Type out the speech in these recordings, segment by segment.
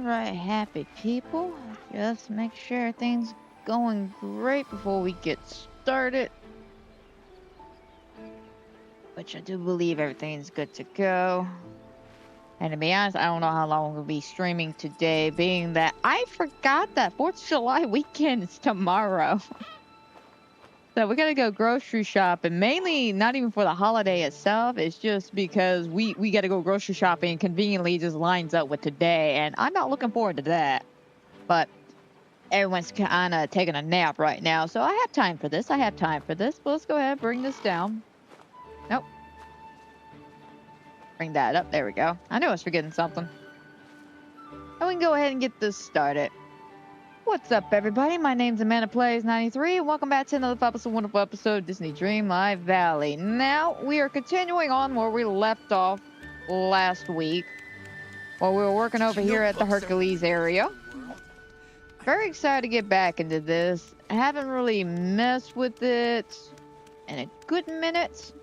Alright, happy people. Just make sure everything's going great before we get started. Which I do believe everything's good to go. And to be honest, I don't know how long we'll be streaming today, being that I forgot that 4th of July weekend is tomorrow. So we gotta go grocery shopping, mainly not even for the holiday itself. It's just because we gotta go grocery shopping and conveniently just lines up with today. And I'm not looking forward to that. But everyone's kind of taking a nap right now, so I have time for this. But let's go ahead and bring this down. Nope. Bring that up. There we go. I knew I was forgetting something. And we can go ahead and get this started. What's up, everybody? My name's Amanda Plays 93. Welcome back to another wonderful episode of Disney Dreamlight Valley. Now, we are continuing on where we left off last week, while we were working over here at the Hercules area. Very excited to get back into this. I haven't really messed with it in a good minute.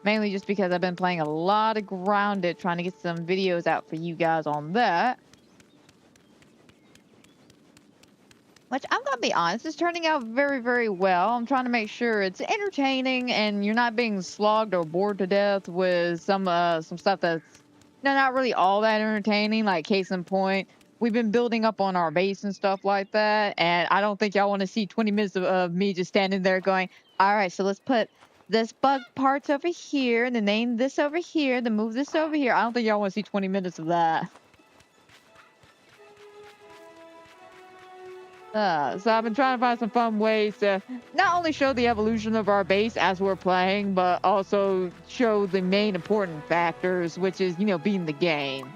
Mainly just because I've been playing a lot of Grounded, trying to get some videos out for you guys on that. Which, I'm going to be honest, is turning out very, very well. I'm trying to make sure it's entertaining and you're not being slogged or bored to death with some stuff that's not really all that entertaining. Like, case in point, we've been building up on our base and stuff like that, and I don't think y'all want to see 20 minutes of me just standing there going, all right, so let's put this bug parts over here, and then name this over here, then move this over here. I don't think y'all want to see 20 minutes of that. So I've been trying to find some fun ways to not only show the evolution of our base as we're playing, but also show the main important factors, which is, beating the game.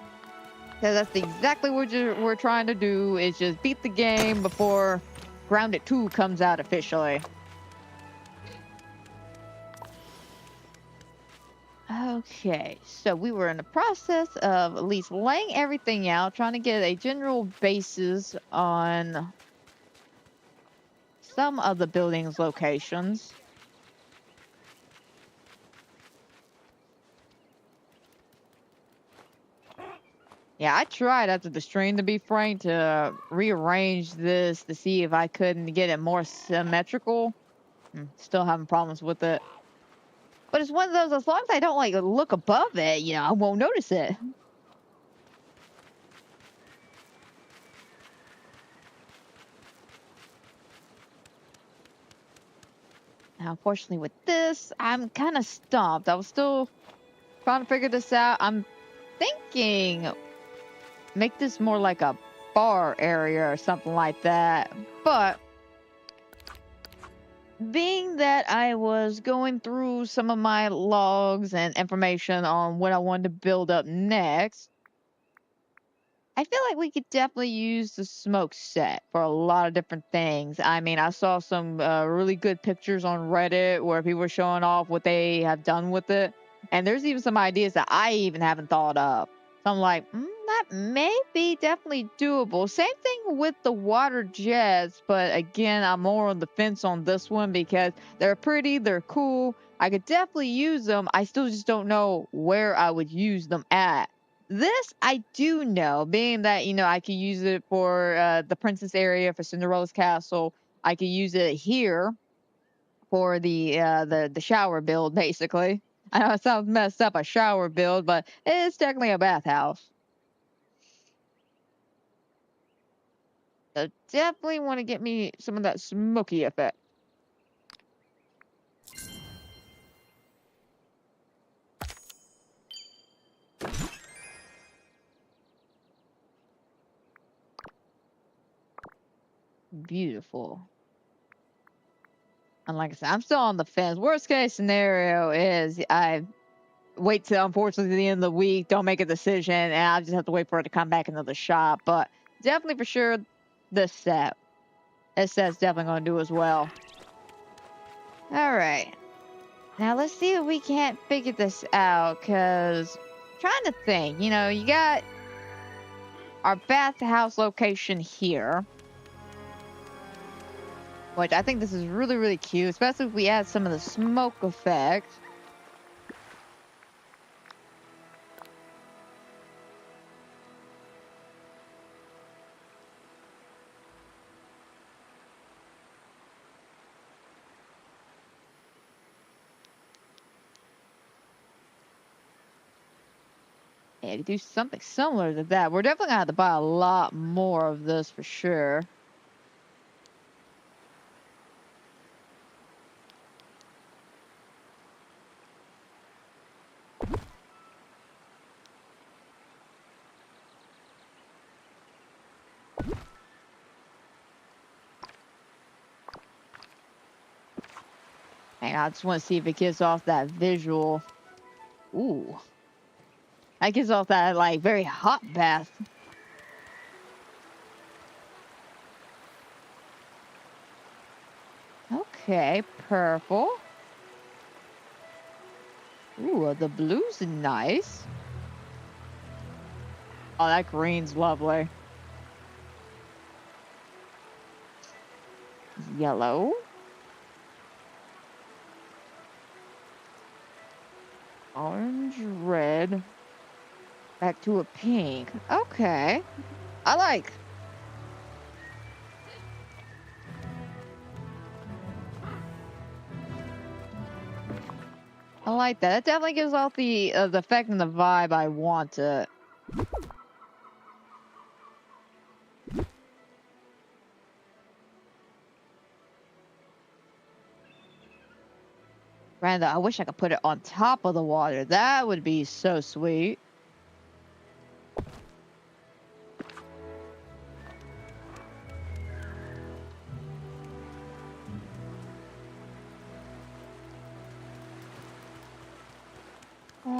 So that's exactly what we're trying to do, is just beat the game before Grounded 2 comes out officially. Okay, so we were in the process of at least laying everything out, trying to get a general basis on some of the building's locations. Yeah, I tried after the stream, to be frank, to rearrange this to see if I couldn't get it more symmetrical. Still having problems with it. But it's one of those, as long as I don't look above it, I won't notice it. Now, unfortunately with this, I'm kind of stumped. I was still trying to figure this out. I'm thinking make this more like a bar area or something like that. But being that I was going through some of my logs and information on what I wanted to build up next, I feel like we could definitely use the smoke set for a lot of different things. I mean, I saw some really good pictures on Reddit where people were showing off what they have done with it. And there's even some ideas that I even haven't thought of. So I'm like, that may be definitely doable. Same thing with the water jets. But again, I'm more on the fence on this one because they're pretty, they're cool. I could definitely use them. I still just don't know where I would use them at. This I do know, being that, I could use it for the princess area for Cinderella's castle. I could use it here for the shower build, basically. I know it sounds messed up, a shower build, but it's technically a bathhouse. So definitely want to get me some of that smoky effect. Beautiful. And like I said, I'm still on the fence. Worst case scenario is I wait till, unfortunately, the end of the week, don't make a decision, and I'll just have to wait for it to come back into the shop. But definitely for sure, this set's definitely going to do as well. All right. Now let's see if we can't figure this out, because I'm trying to think, you got our bathhouse location here, which I think this is really, really cute, especially if we add some of the smoke effect. Yeah, to do something similar to that. We're definitely gonna have to buy a lot more of this for sure. Hang on, I just want to see if it gives off that visual. Ooh. That gives off that, like, very hot bath. Okay, purple. Ooh, the blue's nice. Oh, that green's lovely. Yellow. Orange, red. Back to a pink. Okay. I like. I like that. It definitely gives off the effect and the vibe I want to. Randall, I wish I could put it on top of the water. That would be so sweet.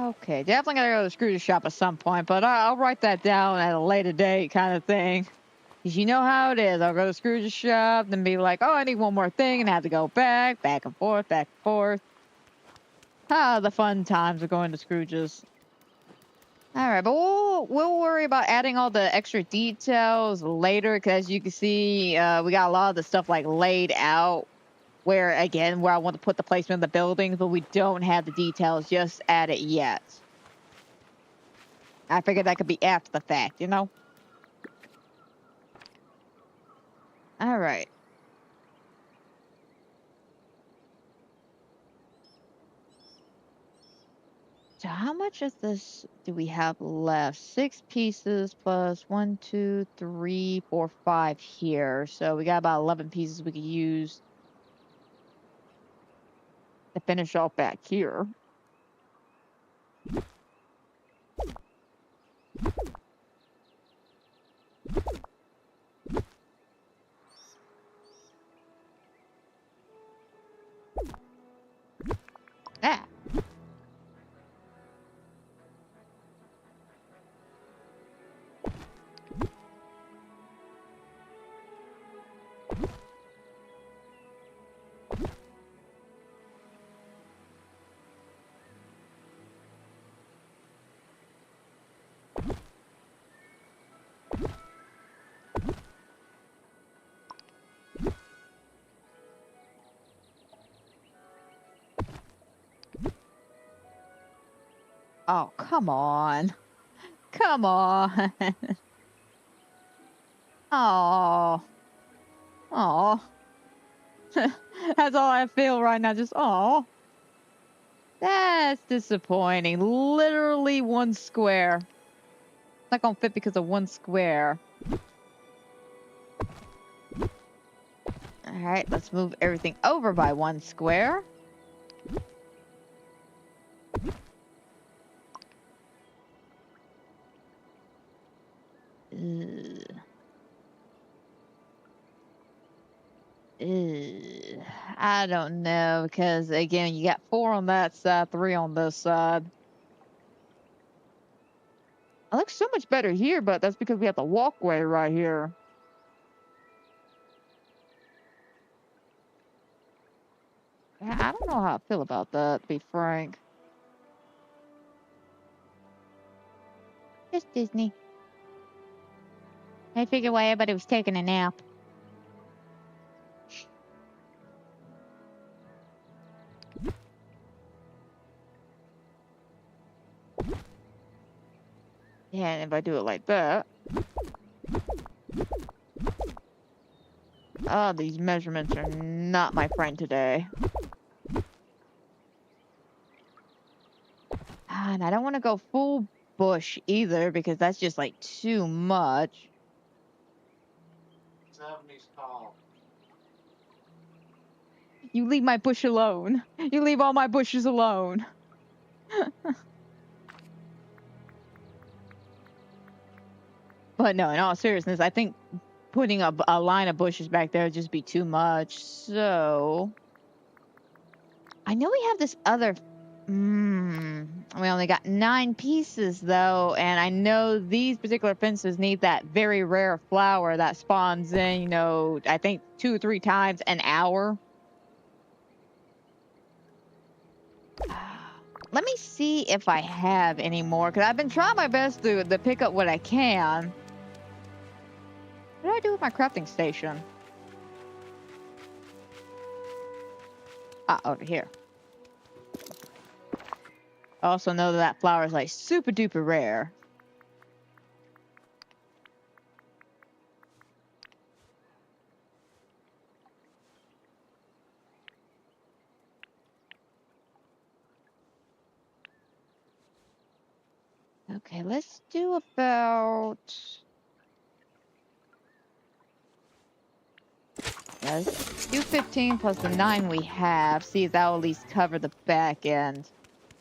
Okay, definitely gotta go to the screw shop at some point, but I'll write that down at a later date kind of thing. Because you know how it is. I'll go to the screw shop, then be like, oh, I need one more thing, and have to go back and forth, back and forth. Ah, the fun times of going to Scrooge's. All right, but we'll worry about adding all the extra details later, because you can see we got a lot of the stuff like laid out. Where again, where I want to put the placement of the buildings, but we don't have the details just at it yet. I figured that could be after the fact, you know. All right. So how much of this do we have left? 6 pieces plus 1, 2, 3, 4, 5 here. So we got about 11 pieces we could use to finish off back here. Ah. Oh, come on. Come on. Oh. Oh. That's all I feel right now. Just, oh. That's disappointing. Literally 1 square. It's not gonna fit because of 1 square. Alright, let's move everything over by 1 square. Ugh. Ugh. I don't know, because again, you got 4 on that side, 3 on this side. It looks so much better here, but that's because we have the walkway right here. Yeah, I don't know how I feel about that, to be frank. Just Disney. I figured why everybody was taking a nap. Yeah, and if I do it like that. Oh, these measurements are not my friend today. And I don't want to go full bush either, because that's just like too much. 70's tall. You leave my bush alone. You leave all my bushes alone. But no, in all seriousness, I think putting a line of bushes back there would just be too much. So I know we have this other. We only got 9 pieces though, and I know these particular fences need that very rare flower that spawns in, you know, I think 2 or 3 times an hour. Let me see if I have any more, because I've been trying my best to pick up what I can. What do I do with my crafting station? Over here. I also know that flower is like super duper rare. Okay, let's do about... Let's do 15 plus the 9 we have. See if that will at least cover the back end.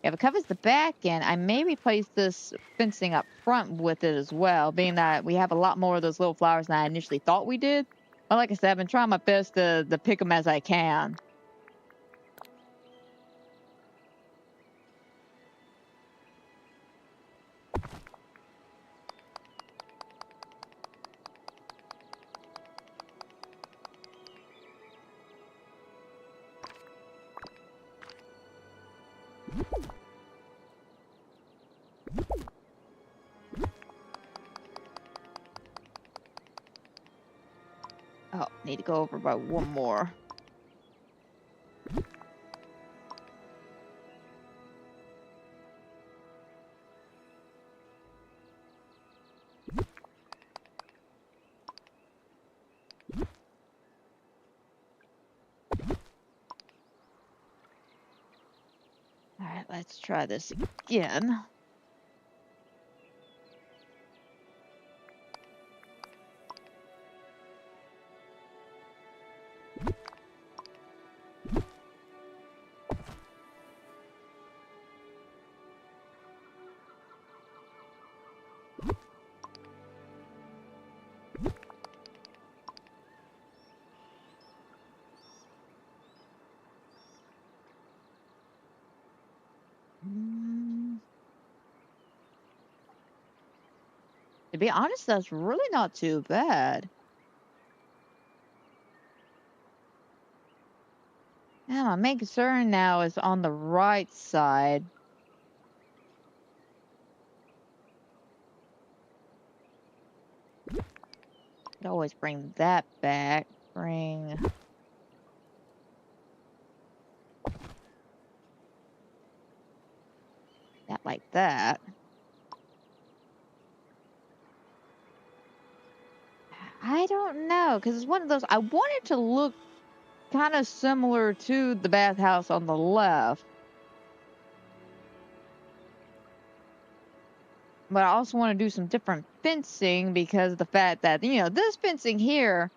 If it covers the back end, I may replace this fencing up front with it as well, being that we have a lot more of those little flowers than I initially thought we did. But like I said, I've been trying my best to pick them as I can. Oh, need to go over by 1 more. Alright, let's try this again. To be honest, that's really not too bad. Yeah, my main concern now is on the right side. Could always bring that back. Bring... that like that. I don't know, because it's one of those... I want it to look kind of similar to the bathhouse on the left. But I also want to do some different fencing because of the fact that, you know, this fencing here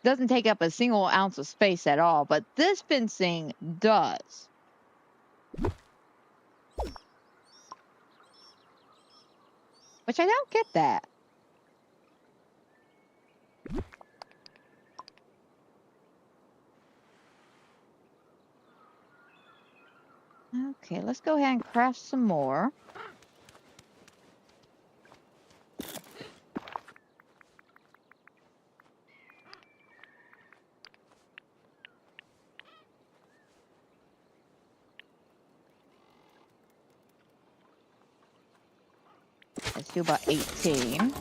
doesn't take up a single ounce of space at all, but this fencing does. Which I don't get that. Okay, let's go ahead and craft some more. Let's do about 18.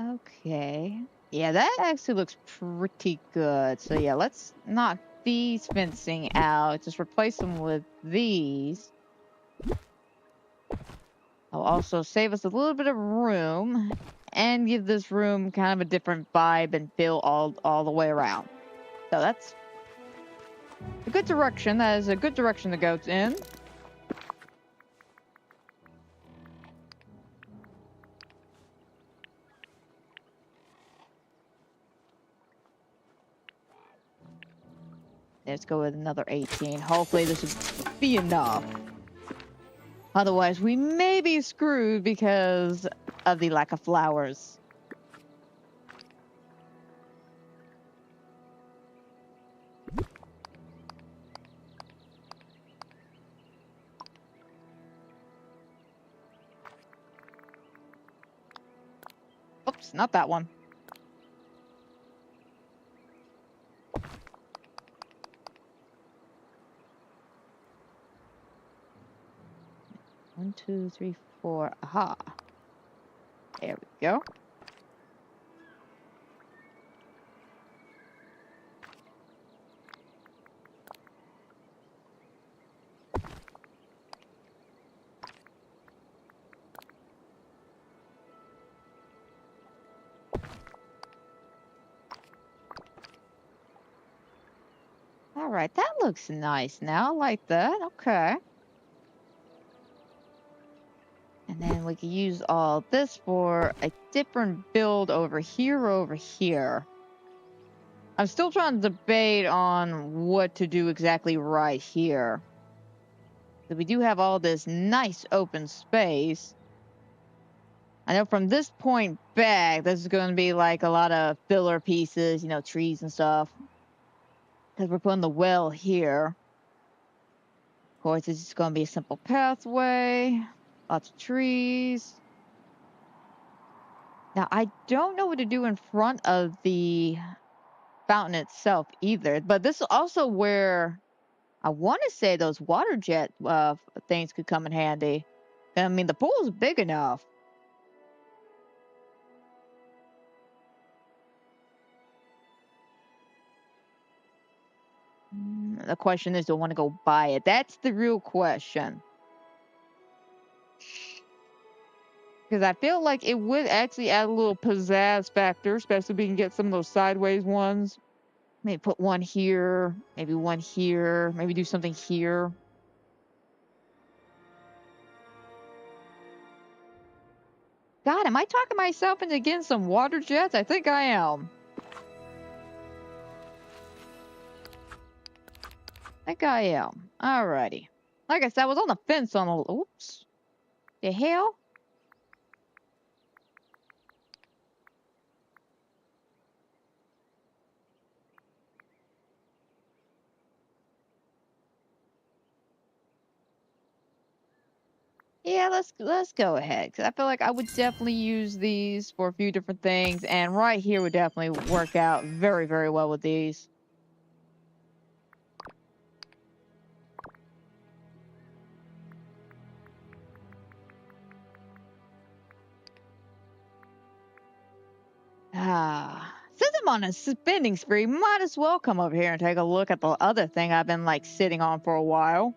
Okay. Yeah, that actually looks pretty good. So yeah, let's knock these fencing out. Just replace them with these. I'll also save us a little bit of room and give this room kind of a different vibe and feel all the way around. So that's a good direction. That is a good direction to go in. Let's go with another 18. Hopefully this will be enough. Otherwise, we may be screwed because of the lack of flowers. Oops, not that one. One, two, three, four. Aha. There we go. All right, that looks nice now. I like that. Okay. And then we can use all this for a different build over here. I'm still trying to debate on what to do exactly right here. So we do have all this nice open space. I know from this point back, this is going to be like a lot of filler pieces, trees and stuff. Because we're putting the well here. Of course, it's just going to be a simple pathway. Lots of trees. Now, I don't know what to do in front of the fountain itself either. But this is also where I want to say those water jet things could come in handy. I mean, the pool's big enough. The question is, do I want to go buy it? That's the real question. Because I feel like it would actually add a little pizzazz factor, especially if we can get some of those sideways ones. Maybe put one here, maybe one here, maybe do something here. God, am I talking myself into getting some water jets? I think I am. Alrighty. Like I said, I was on the fence on a... Oops. The hell? Yeah, let's go ahead. Because I feel like I would definitely use these for a few different things. And right here would definitely work out very, very well with these. Since I'm on a spending spree, might as well come over here and take a look at the other thing I've been like sitting on for a while.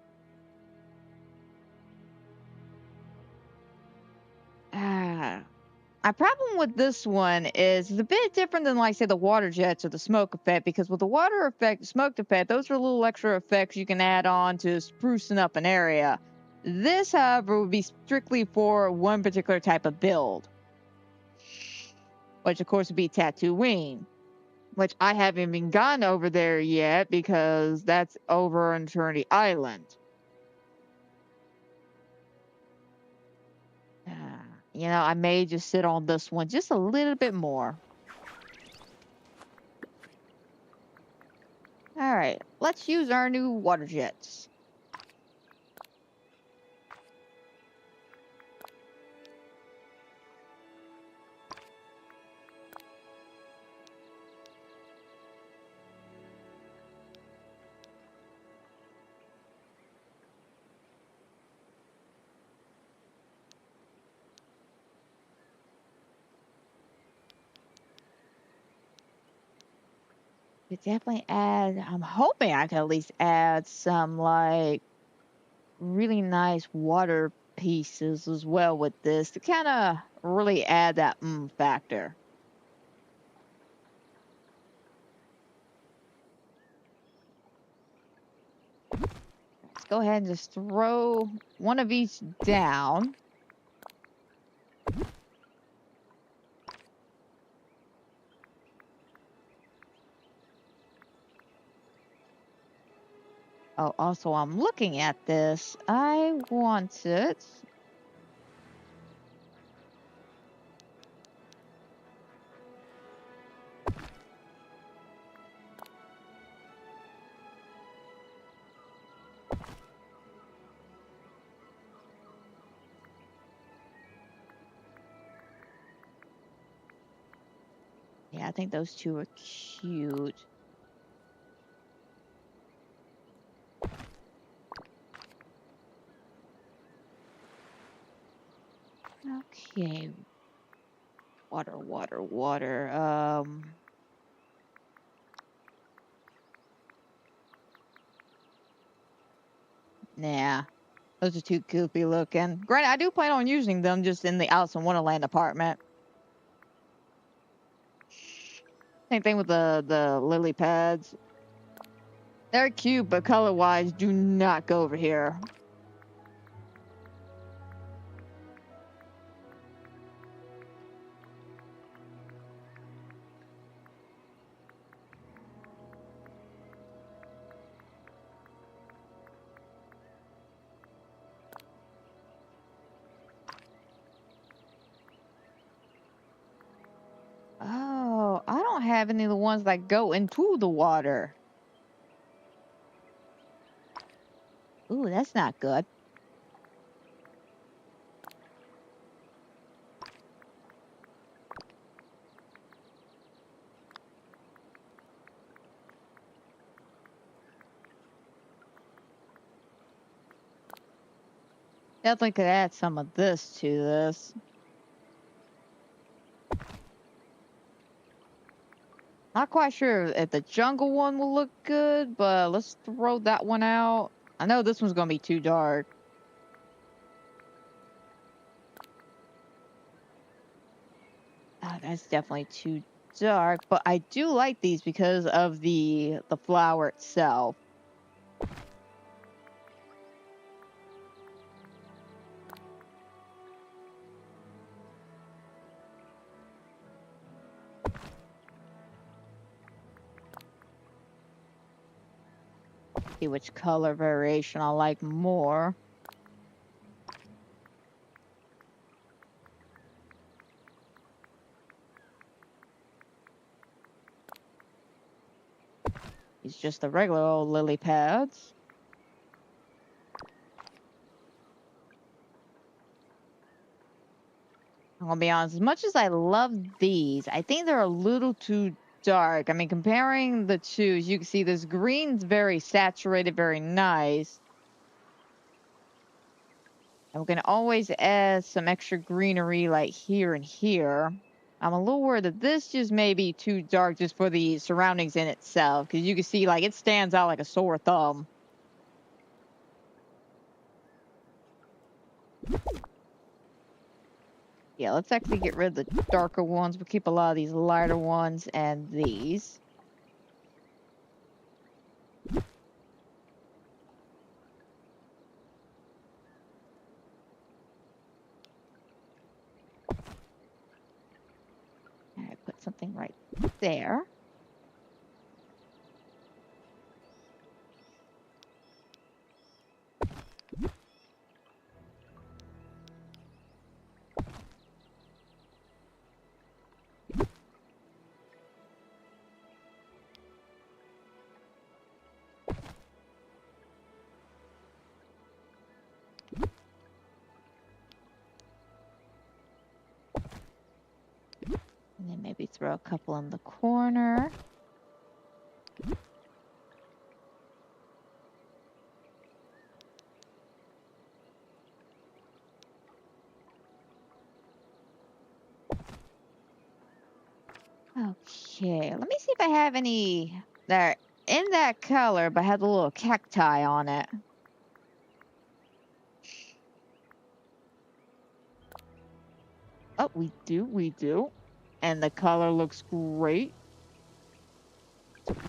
My problem with this one is it's a bit different than, like, say, the water jets or the smoke effect, because with the water effect, smoke effect, those are little extra effects you can add on to sprucing up an area. This, however, would be strictly for one particular type of build, which, of course, would be Tatooine, which I haven't even gotten over there yet because that's over on Eternity Island. I may just sit on this one just a little bit more. All right, let's use our new water jets. Could definitely add. I'm hoping I could at least add some like really nice water pieces as well with this to kind of really add that factor. Let's go ahead and just throw one of each down. Oh, also, I'm looking at this. I want it. Yeah, I think those two are cute. Okay. Water, water, water. Nah. Those are too goofy looking. Granted, I do plan on using them just in the Alice in Wonderland apartment. Same thing with the lily pads. They're cute, but color wise, do not go over here. Oh, I don't have any of the ones that go into the water. Ooh, that's not good. Definitely could add some of this to this. Not quite sure if the jungle one will look good, but let's throw that one out. I know this one's gonna be too dark. Ah, that's definitely too dark, but I do like these because of the flower itself. See which color variation I like more. It's just the regular old lily pads. I'm gonna be honest, as much as I love these, I think they're a little too dark. I mean, comparing the two, as you can see, this green's very saturated, very nice. And we can always add some extra greenery like here and here. I'm a little worried that this just may be too dark just for the surroundings in itself, because you can see like it stands out like a sore thumb. Yeah, let's actually get rid of the darker ones. We'll keep a lot of these lighter ones and these. All right, put something right there. And then maybe throw a couple in the corner. Okay, let me see if I have any They're in that color, but had a little cacti on it. Oh, we do. And the color looks great.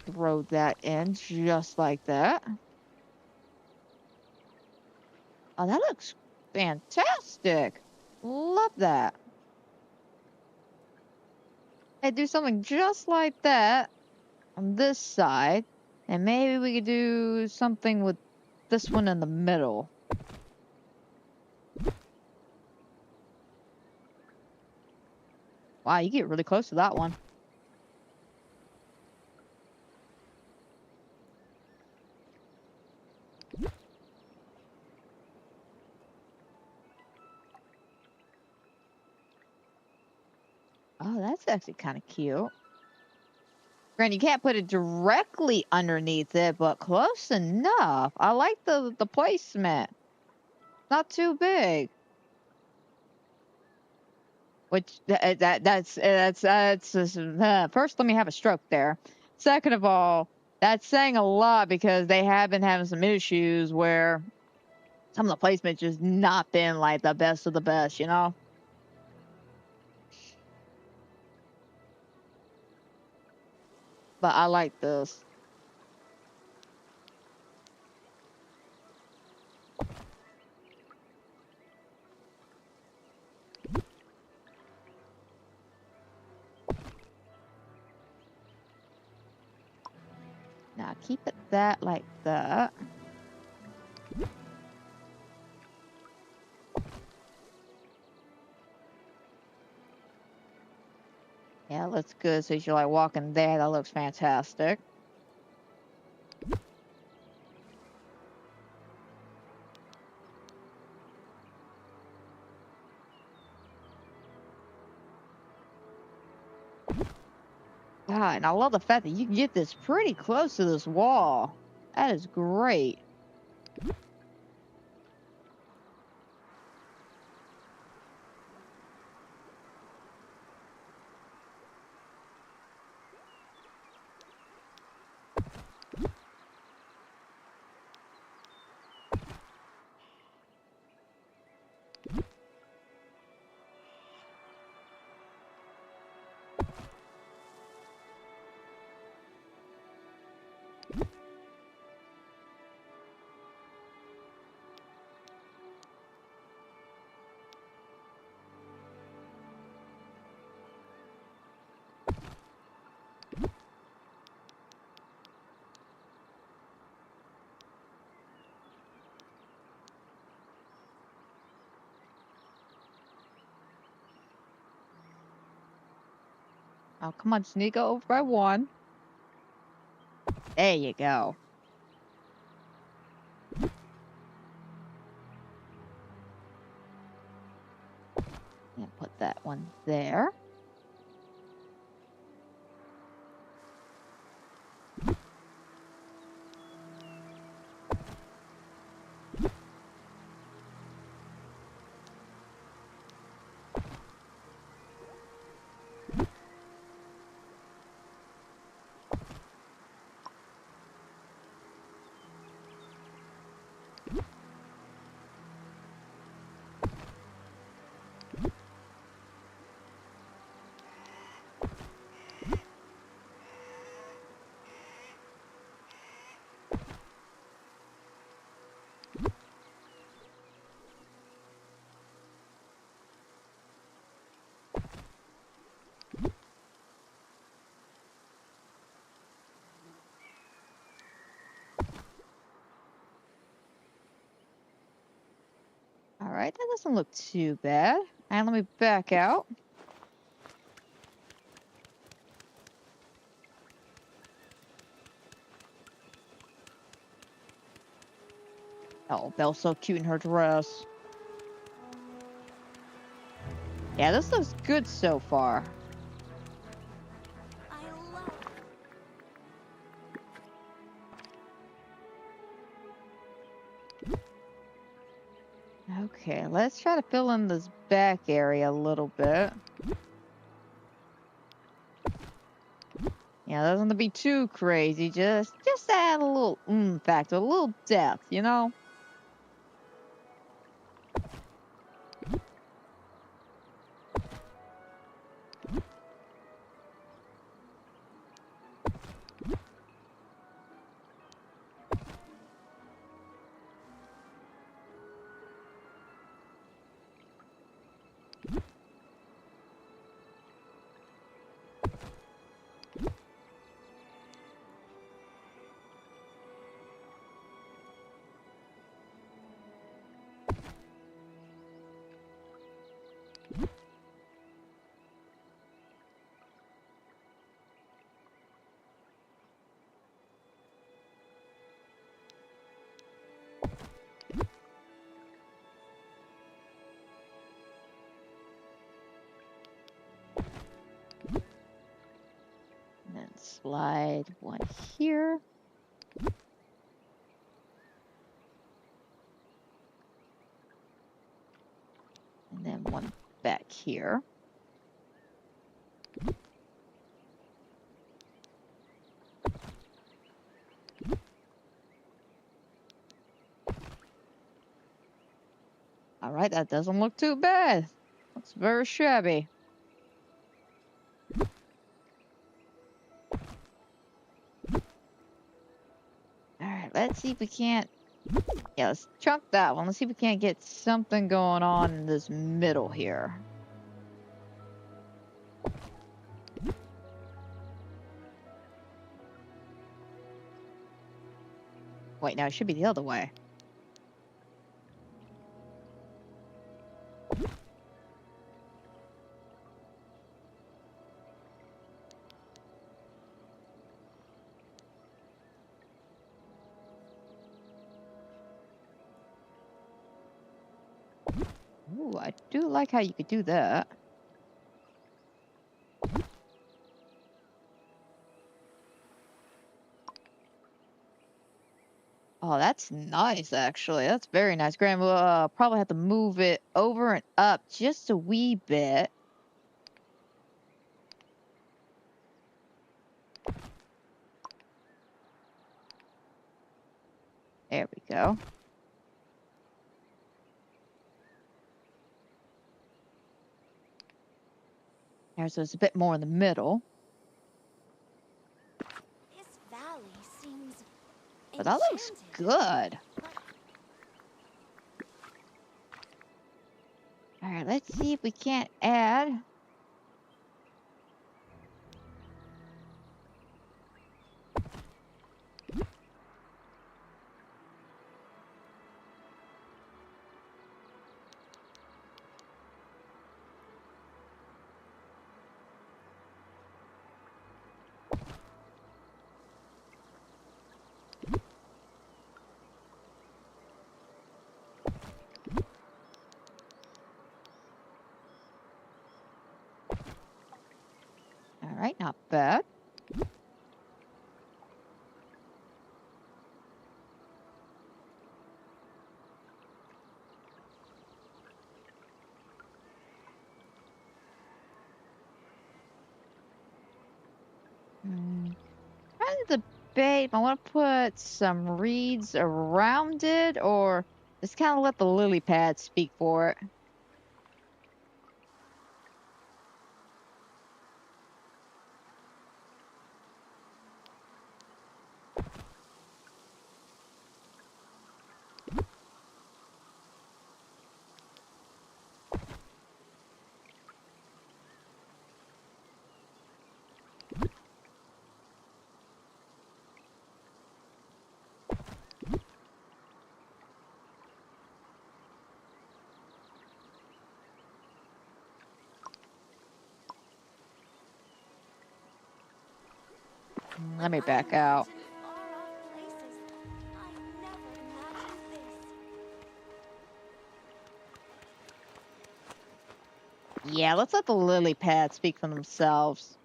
Throw that in just like that. Oh, that looks fantastic. Love that. Hey, do something just like that on this side. And maybe we could do something with this one in the middle. Wow, you get really close to that one. Oh, that's actually kind of cute. Granted, you can't put it directly underneath it, but close enough. I like the placement. Not too big. Which first, let me have a stroke there. Second of all, that's saying a lot because they have been having some issues where some of the placement just not been like the best of the best, you know. But I like this. Now keep it that like that. Yeah, looks good. So you're like walking there. That looks fantastic. God, and I love the fact that you can get this pretty close to this wall. That is great. Oh, come on, sneak over by one. There you go. And put that one there. All right, that doesn't look too bad. And let me back out. Oh, Belle's so cute in her dress. Yeah, this looks good so far. Okay, let's try to fill in this back area a little bit. Yeah, doesn't have to be too crazy. Just add a little factor, a little depth, you know? And then slide one here. And then one back here. All right, that doesn't look too bad. Looks very shabby. All right, let's see if we can't. Yeah, let's chunk that one. Let's see if we can't get something going on in this middle here. Wait, no, it should be the other way. Ooh, I do like how you could do that. Oh, that's nice, actually. That's very nice. Graham will probably have to move it over and up just a wee bit. There we go. There, so it's a bit more in the middle. This valley seems But that looks enchanted. good. All right, let's see if we can't add. All right, not bad. Trying to debate if I want to put some reeds around it or just kind of let the lily pad speak for it. Let me back out. Yeah, let's let the lily pads speak for themselves.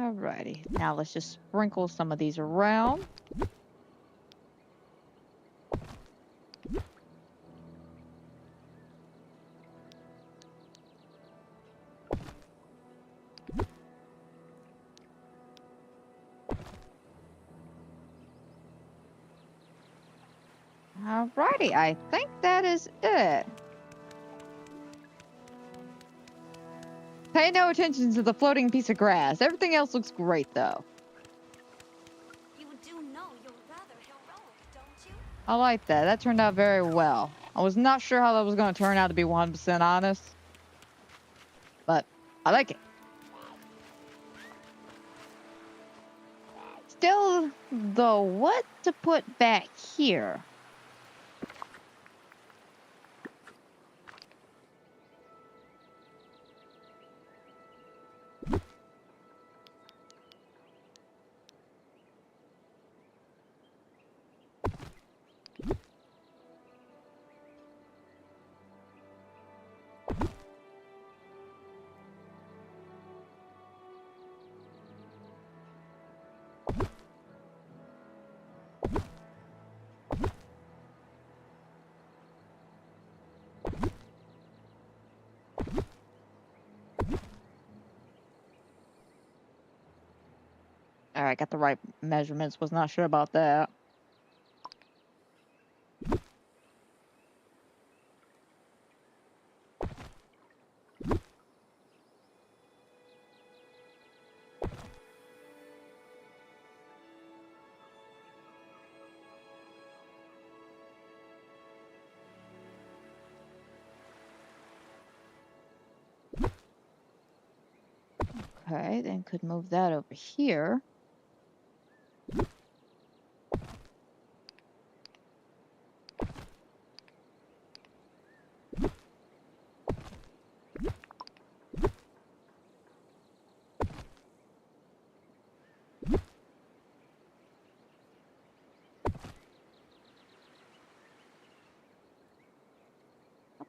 Alrighty, now let's just sprinkle some of these around. Alrighty, I think that is it. Pay no attention to the floating piece of grass. Everything else looks great, though. You do know you're rather heroic, don't you? I like that. That turned out very well. I was not sure how that was going to turn out, to be 100% honest. But I like it. Still, though, what to put back here? Alright, got the right measurements. Was not sure about that. Okay, then could move that over here.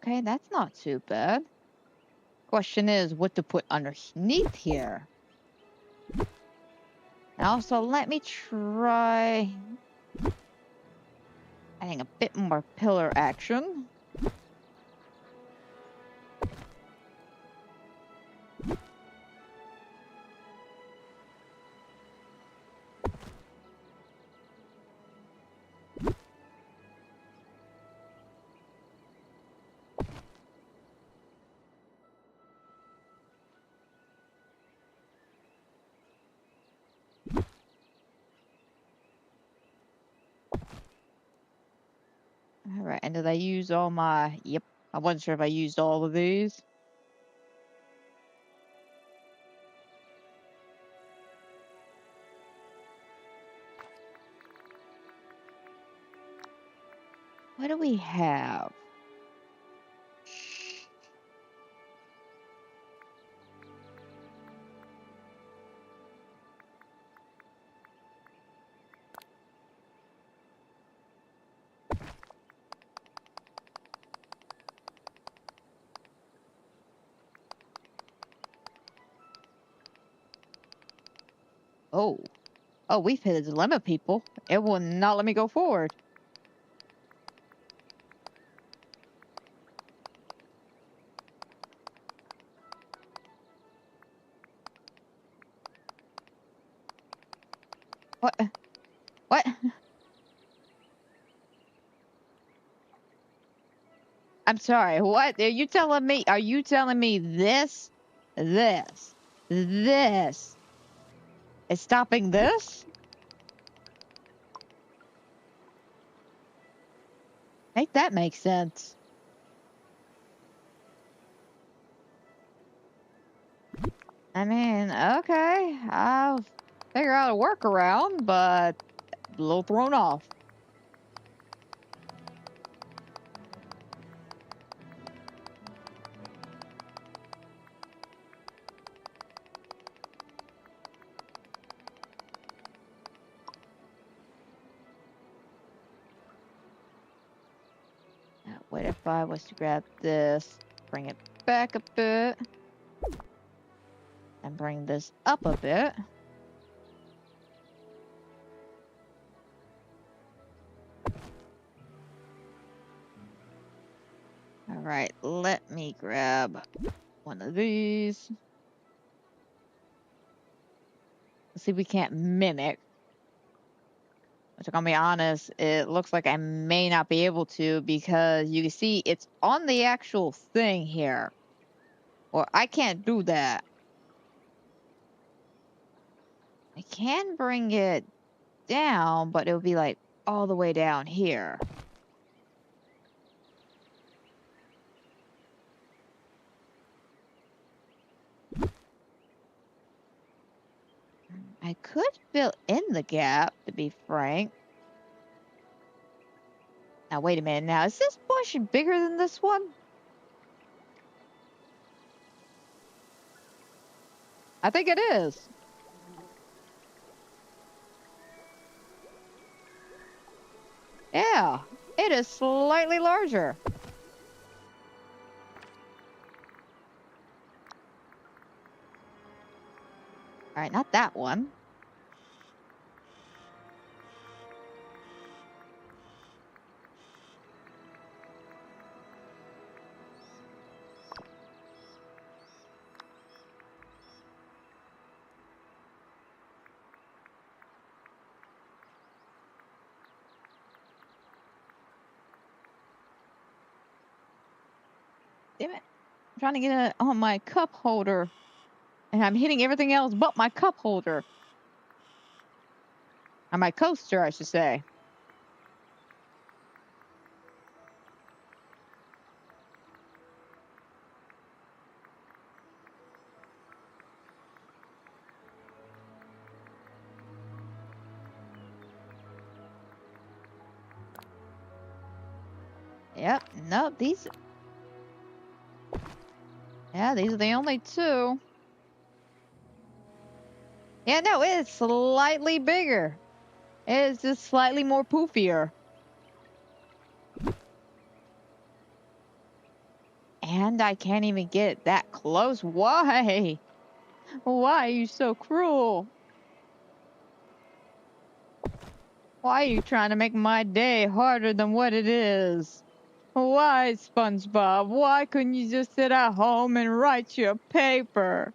Okay, that's not too bad. Question is what to put underneath here. And also, let me try adding a bit more pillar action. Alright, and did I use all my... Yep, I wasn't sure if I used all of these. What do we have? Oh. Oh, we've hit a dilemma, people. It will not let me go forward. What? What? I'm sorry, what? Are you telling me this is stopping this? Make that make sense. I mean, okay, I'll figure out a workaround, but a little thrown off. Now, what if I was to grab this, bring it back a bit, and bring this up a bit? Alright, let me grab one of these. Let's see if we can't mimic. Which, I'm gonna be honest, it looks like I may not be able to because you can see it's on the actual thing here. Well, I can't do that. I can bring it down, but it'll be like all the way down here. I could fill in the gap, to be frank. Now, wait a minute. Now, is this bush bigger than this one? I think it is. Yeah, it is slightly larger. All right, not that one. Damn it. I'm trying to get it on my cup holder. And I'm hitting everything else but my cup holder. Or my coaster, I should say. Yep, nope, these... Yeah, these are the only two. Yeah, no, it's slightly bigger. It's just slightly more poofier. And I can't even get that close. Why? Why are you so cruel? Why are you trying to make my day harder than what it is? Why, SpongeBob? Why couldn't you just sit at home and write your paper?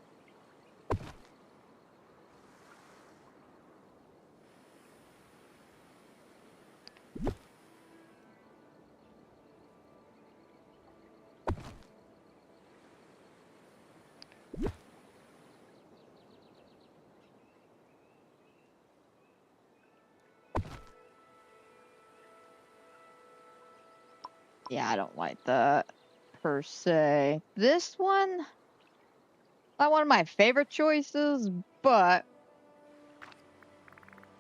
Yeah, I don't like that, per se. This one, not one of my favorite choices, but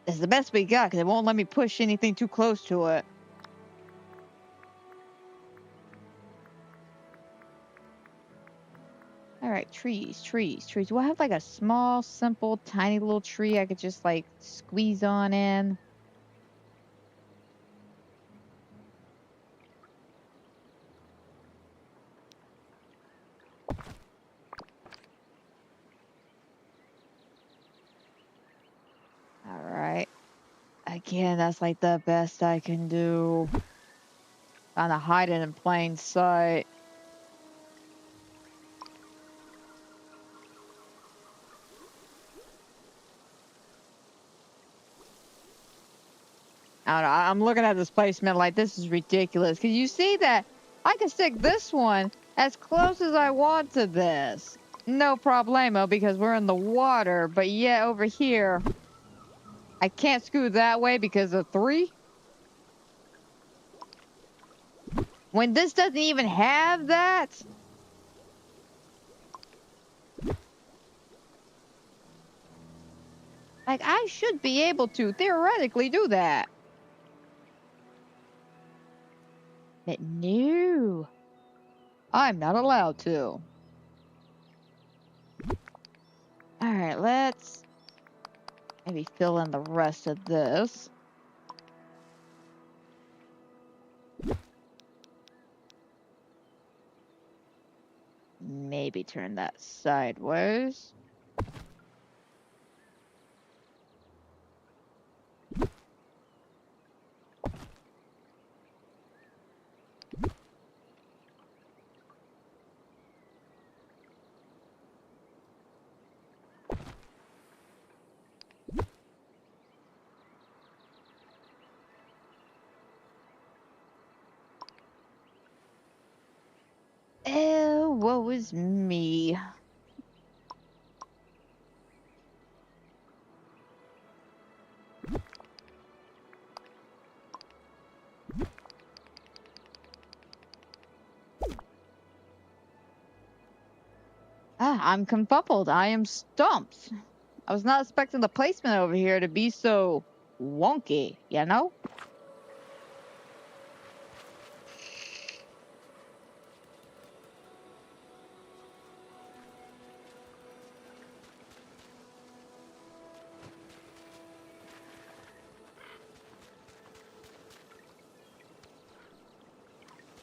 it's the best we got because it won't let me push anything too close to it. All right, trees, trees, trees. Do I have like a small, simple, tiny little tree I could just like squeeze on in? All right. Again, that's like the best I can do. Trying to hide it in plain sight. I don't know. I'm looking at this placement like this is ridiculous. Because you see that I can stick this one as close as I want to this. No problemo because we're in the water. But yeah, over here, I can't scoot that way because of 3. When this doesn't even have that. Like, I should be able to theoretically do that. But no. I'm not allowed to. Alright, let's maybe fill in the rest of this. Maybe turn that sideways. woe is me. I'm confuffled. I am stumped. I was not expecting the placement over here to be so wonky, you know?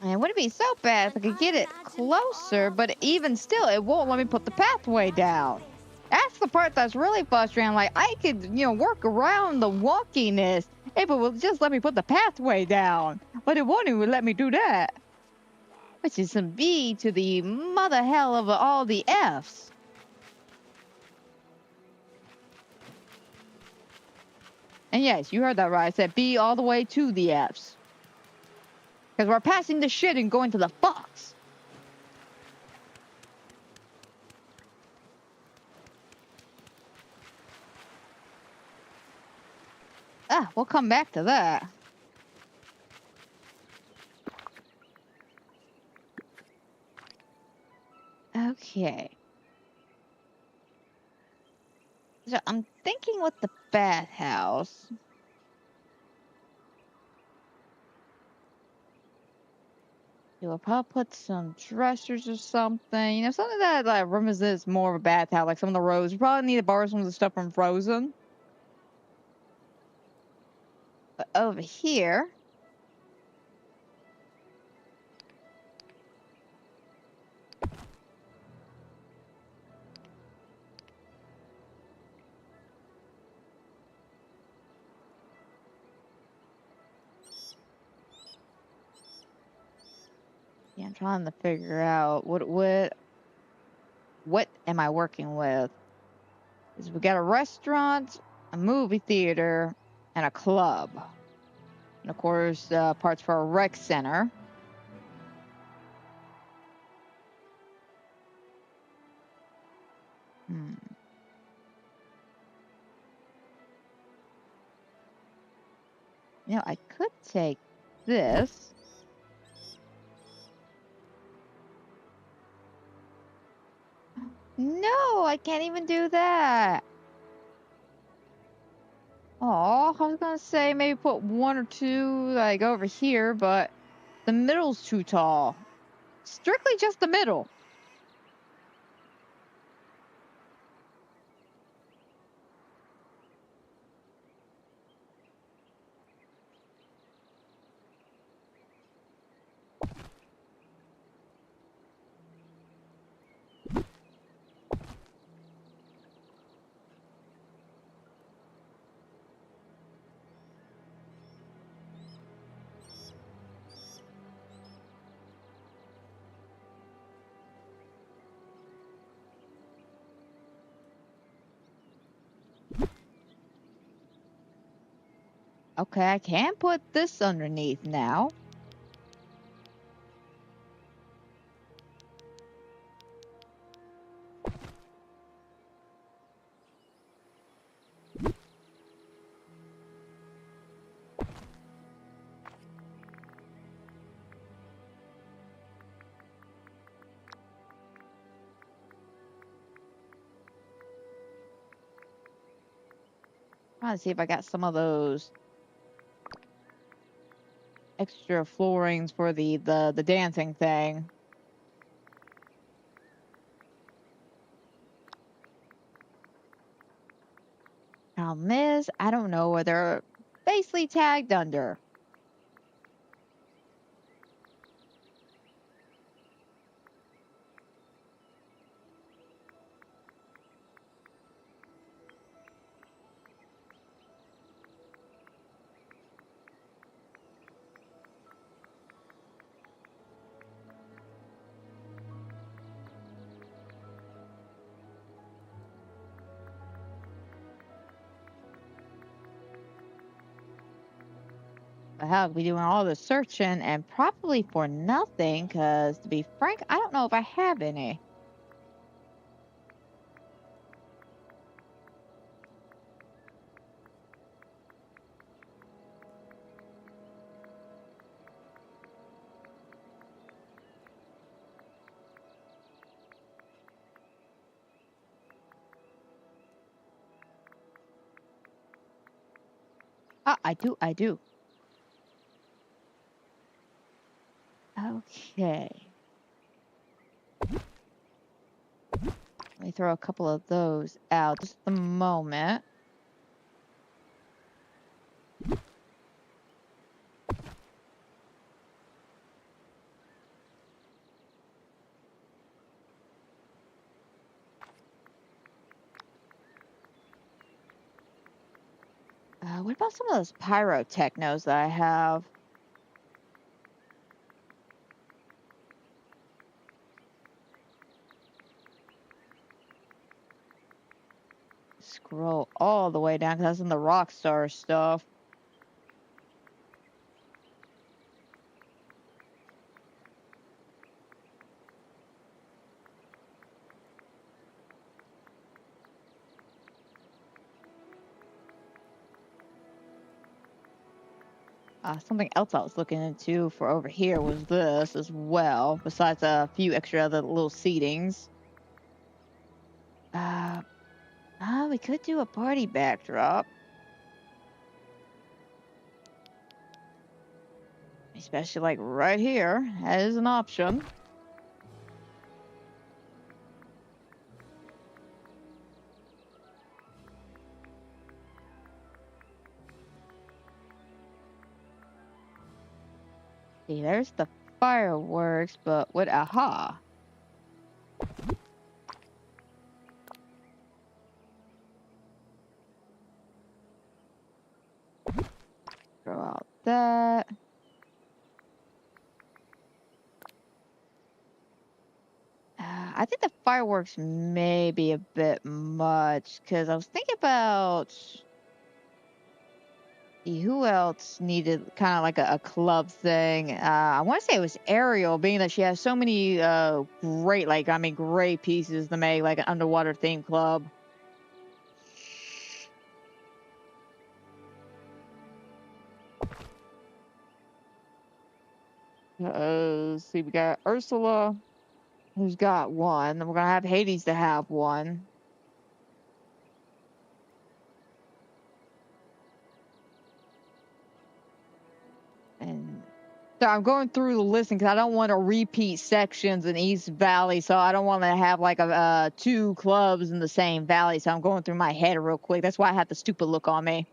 And it wouldn't be so bad if I could get it closer, but even still, it won't let me put the pathway down. That's the part that's really frustrating. Like, I could, work around the wonkiness if it would just let me put the pathway down. But it won't even let me do that. Which is some B to the mother hell of all the F's. And yes, you heard that right. I said B all the way to the F's. Because we're passing the shit and going to the fucks. We'll come back to that. Okay. So I'm thinking with the bathhouse. You'll probably put some dressers or something. Something that like reminiscents more of a bathhouse, like some of the roses. You probably need to borrow some of the stuff from Frozen. But over here. Yeah, I'm trying to figure out what am I working with? Is we got a restaurant, a movie theater, and a club. And of course, parts for a rec center. I could take this. No, I can't even do that. Oh, I was gonna say maybe put one or two like over here, but the middle's too tall. Strictly just the middle. Okay, I can put this underneath now. Trying to see if I got some of those extra floorings for the dancing thing. Problem is, I don't know where they're basically tagged under. I'll be doing all the searching and probably for nothing, because to be frank, I don't know if I have any. Ah, I do, I do. Okay. Let me throw a couple of those out just at the moment. What about some of those pyrotechnos that I have? Scroll all the way down because that's in the Rockstar stuff. Something else I was looking into for over here was this as well, besides a few extra other little seatings. Uh, we could do a party backdrop. Especially like right here. That is an option. See, there's the fireworks, but what? Aha. Throw out that. I think the fireworks may be a bit much because I was thinking about who else needed kind of like a club thing. I want to say it was Ariel, being that she has so many great pieces to make, like an underwater theme club. See, we got Ursula, who's got one. We're gonna have Hades to have one. And so I'm going through the listing because I don't want to repeat sections in East Valley. So I don't want to have like two clubs in the same valley. So I'm going through my head real quick. That's why I have the stupid look on me.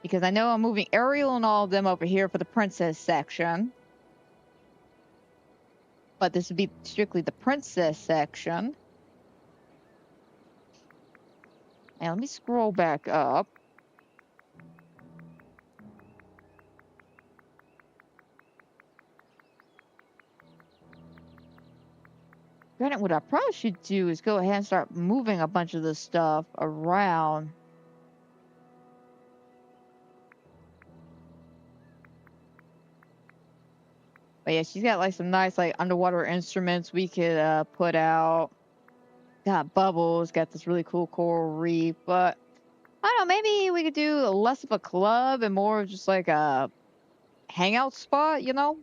Because I know I'm moving Ariel and all of them over here for the princess section. But this would be strictly the princess section. And let me scroll back up. Granted, what I probably should do is go ahead and start moving a bunch of this stuff around. But yeah, she's got like some nice like underwater instruments we could put out. Got bubbles, got this really cool coral reef. But I don't know, maybe we could do less of a club and more of just like a hangout spot, you know?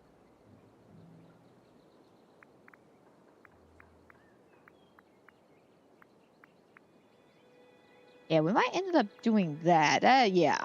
Yeah, we might end up doing that. Yeah.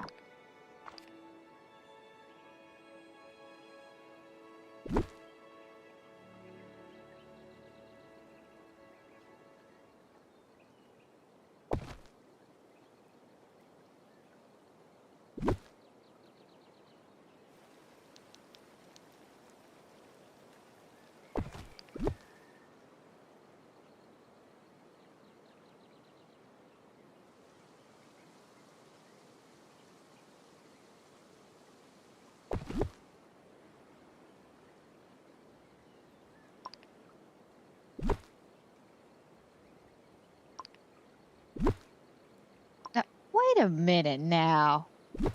Wait a minute now. Oh,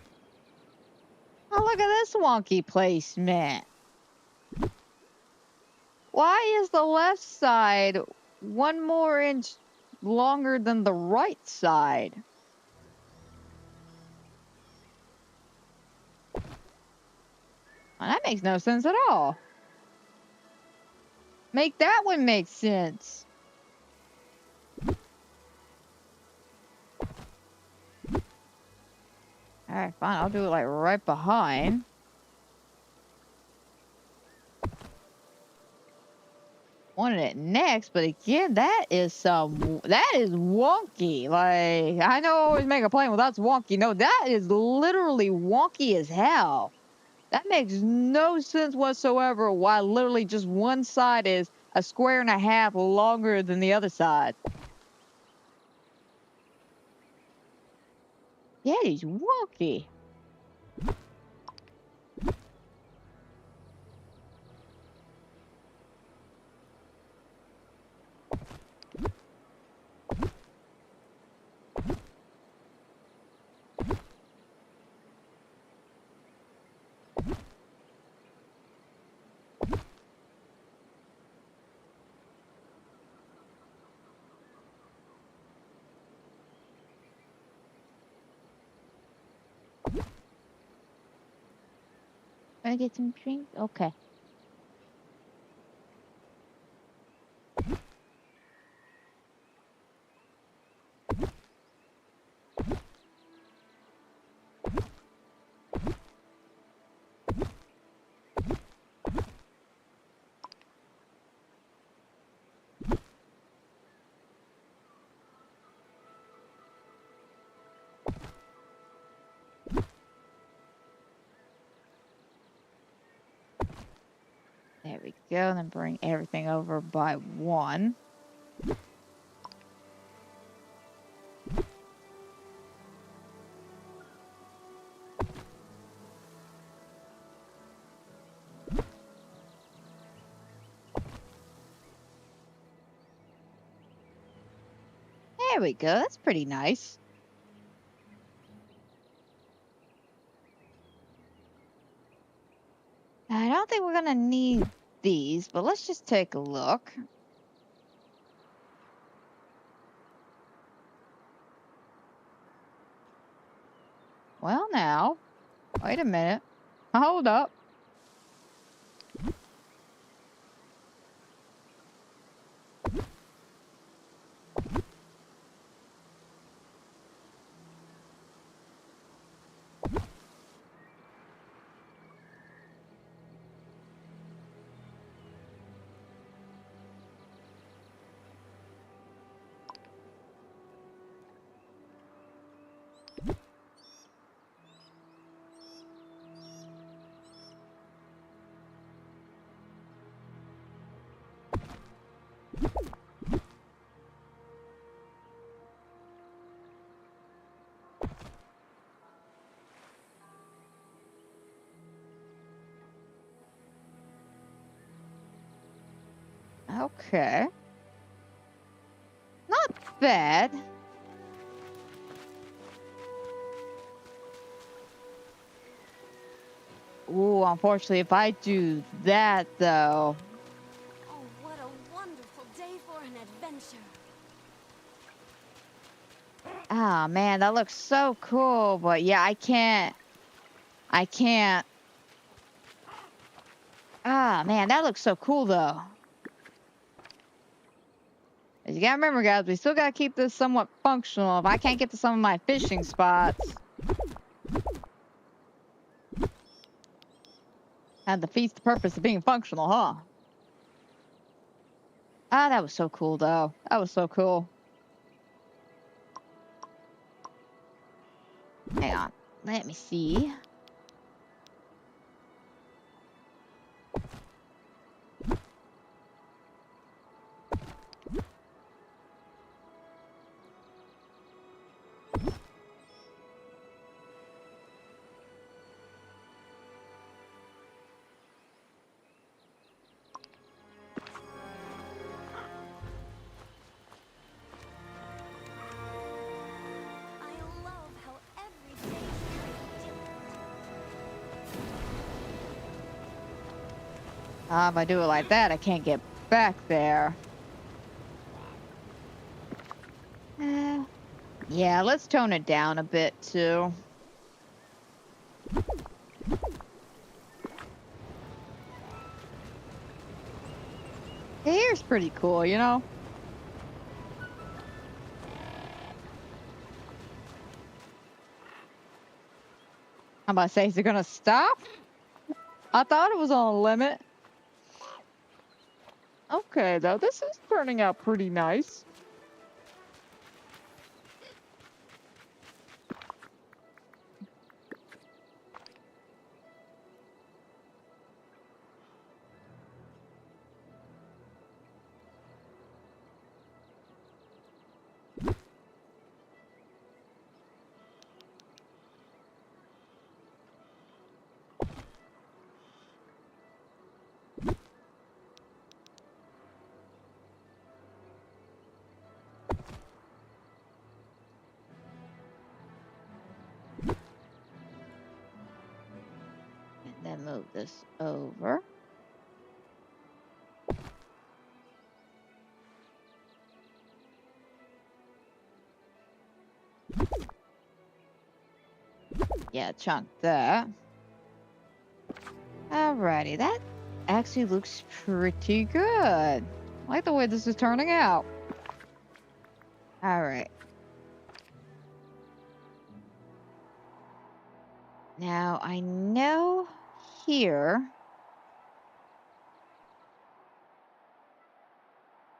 look at this wonky placement. Why is the left side 1 more inch longer than the right side? Well, that makes no sense at all. Make that one make sense. Alright, fine. I'll do it like right behind. Wanted it next, but again, that is wonky. Like, I know I always make a point, well, that's wonky. No, that is literally wonky as hell. That makes no sense whatsoever why literally just one side is a square and a half longer than the other side. Yeah, he's wonky. Wanna get some drinks? Okay. There we go. And then bring everything over by 1. There we go. That's pretty nice. I don't think we're gonna need these, but let's just take a look. Well, now, wait a minute. Hold up. Okay. Not bad. Ooh, unfortunately, if I do that, though. Oh, what a wonderful day for an adventure. Ah, man, that looks so cool. But yeah, I can't. I can't. Ah, man, that looks so cool, though. You gotta remember, guys, we still gotta keep this somewhat functional. If I can't get to some of my fishing spots, that defeats the purpose of being functional, huh? Ah, that was so cool, though. That was so cool. Hang on. Let me see. I love how If I do it like that, I can't get back there. Uh, yeah, let's tone it down a bit too. The hair's pretty cool, you know? I'm about to say, is it gonna stop? I thought it was on a limit. Okay, though, this is turning out pretty nice. And then move this over. Yeah, chunk that. Alrighty, that actually looks pretty good. I like the way this is turning out. Alright. Now, I know here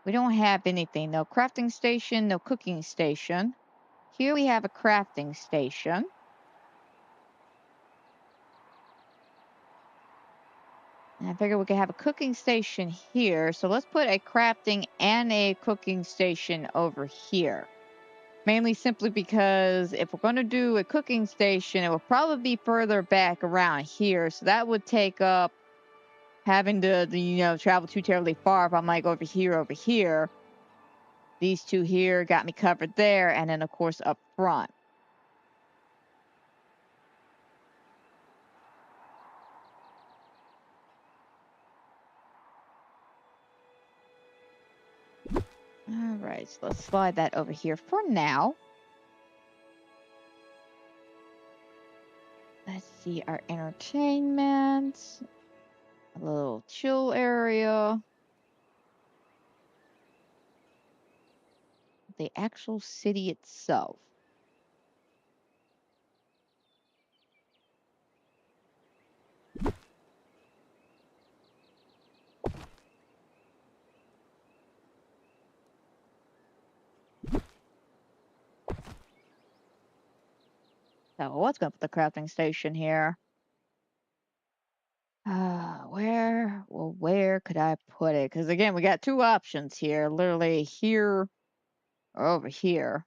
we don't have anything. No crafting station, no cooking station. Here we have a crafting station. And I figure we could have a cooking station here. So let's put a crafting and a cooking station over here. Mainly simply because if we're going to do a cooking station, it will probably be further back around here. So that would take up having to, travel too terribly far if I'm like over here. These two here got me covered there. And then, of course, up front. All right, so let's slide that over here for now. Let's see our entertainment. A little chill area. The actual city itself. So what's going to put the crafting station here? Where could I put it? Because again, we got two options here. Literally here or over here.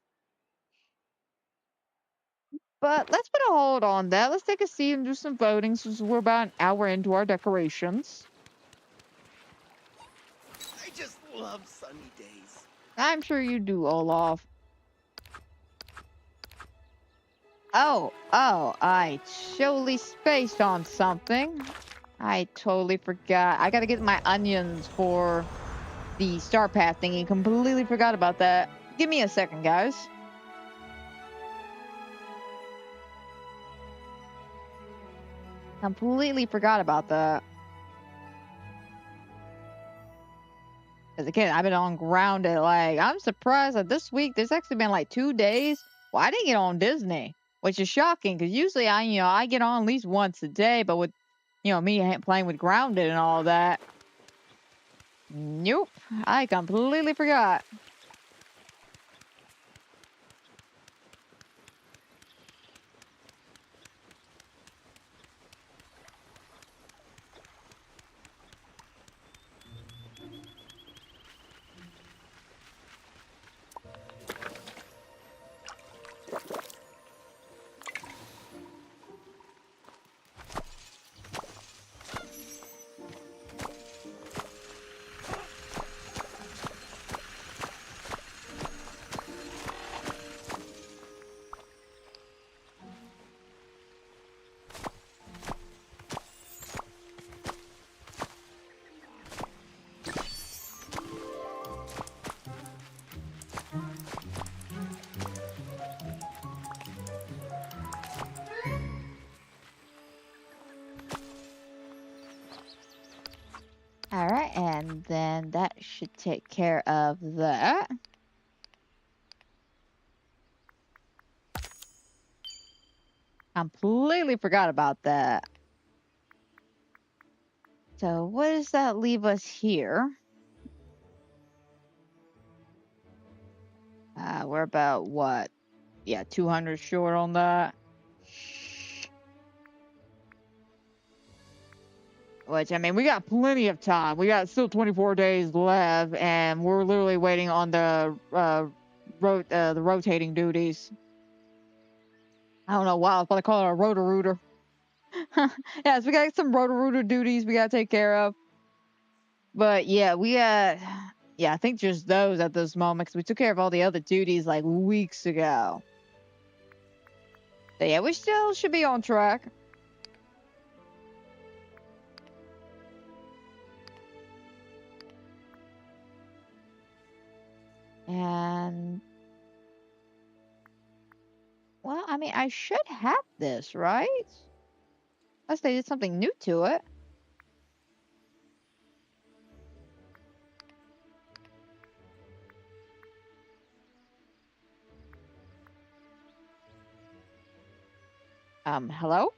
But let's put a hold on that. Let's take a seat and do some voting since we're about an hour into our decorations. I just love sunny days. I'm sure you do, Olaf. Oh, I totally spaced on something. I totally forgot. I gotta get my onions for the star path thingy. Completely forgot about that. Give me a second, guys. Completely forgot about that. Because again, I've been on grounded. Like, I'm surprised that this week there's actually been like 2 days. Well, I didn't get on Disney, which is shocking because usually I get on at least once a day. But with, me playing with grounded and all that, nope, I completely forgot. All right, and then that should take care of that. Completely forgot about that. So what does that leave us here? We're about what? Yeah, 200 short on that. Which, I mean, we got plenty of time. We got still 24 days left, and we're literally waiting on the the rotating duties. I don't know why I was about to call it a rotor-rooter. Yeah, so we got some rotor-rooter duties we gotta take care of. But yeah, we got, yeah, I think just those at this moment, because we took care of all the other duties like weeks ago. So yeah, we still should be on track. And, well, I mean, I should have this, right? Unless they did something new to it. Hello?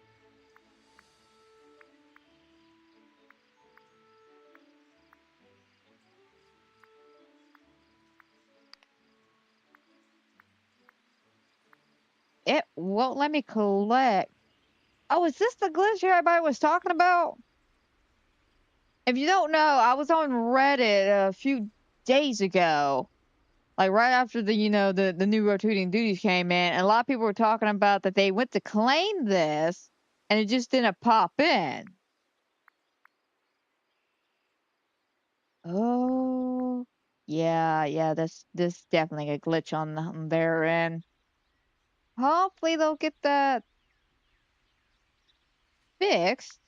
It won't let me collect. Oh, is this the glitch everybody was talking about? If you don't know, I was on Reddit a few days ago, like right after the new rotating duties came in, and a lot of people were talking about that they went to claim this and it just didn't pop in. Oh, yeah, this definitely a glitch on their end. Hopefully they'll get that fixed.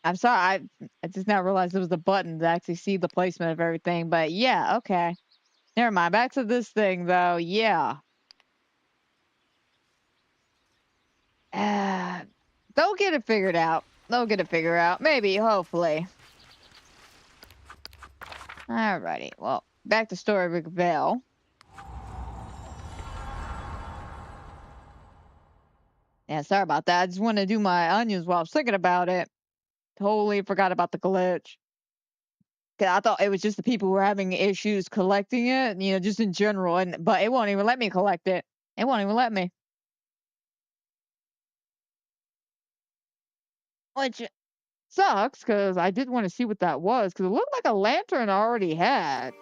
I'm sorry, I just now realized there was a button to actually see the placement of everything. But yeah, okay. Never mind. Back to this thing though. Yeah. Uh, they'll get it figured out. They'll get it figured out. Maybe, hopefully. Alrighty. Well, back to Storybook Vale. Yeah, sorry about that. I just wanted to do my onions while I was thinking about it. Totally forgot about the glitch. 'Cause I thought it was just the people who were having issues collecting it, just in general. But it won't even let me collect it. It won't even let me. Which sucks, because I did want to see what that was, because it looked like a lantern I already had.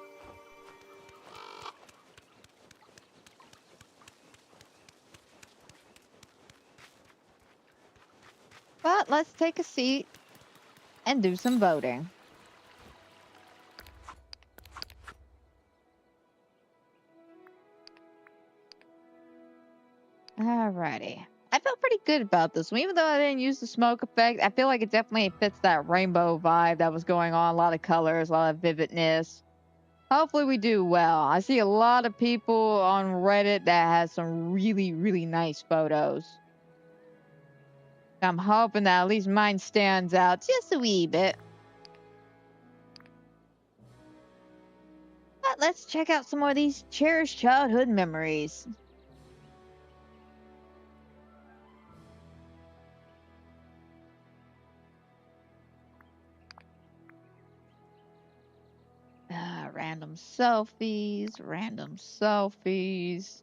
But let's take a seat and do some voting. Alrighty. I feel pretty good about this one. Even though I didn't use the smoke effect, I feel like it definitely fits that rainbow vibe that was going on. A lot of colors, a lot of vividness. Hopefully we do well. I see a lot of people on Reddit that has some really, really nice photos. I'm hoping that at least mine stands out just a wee bit. But let's check out some more of these cherished childhood memories. Random selfies, random selfies.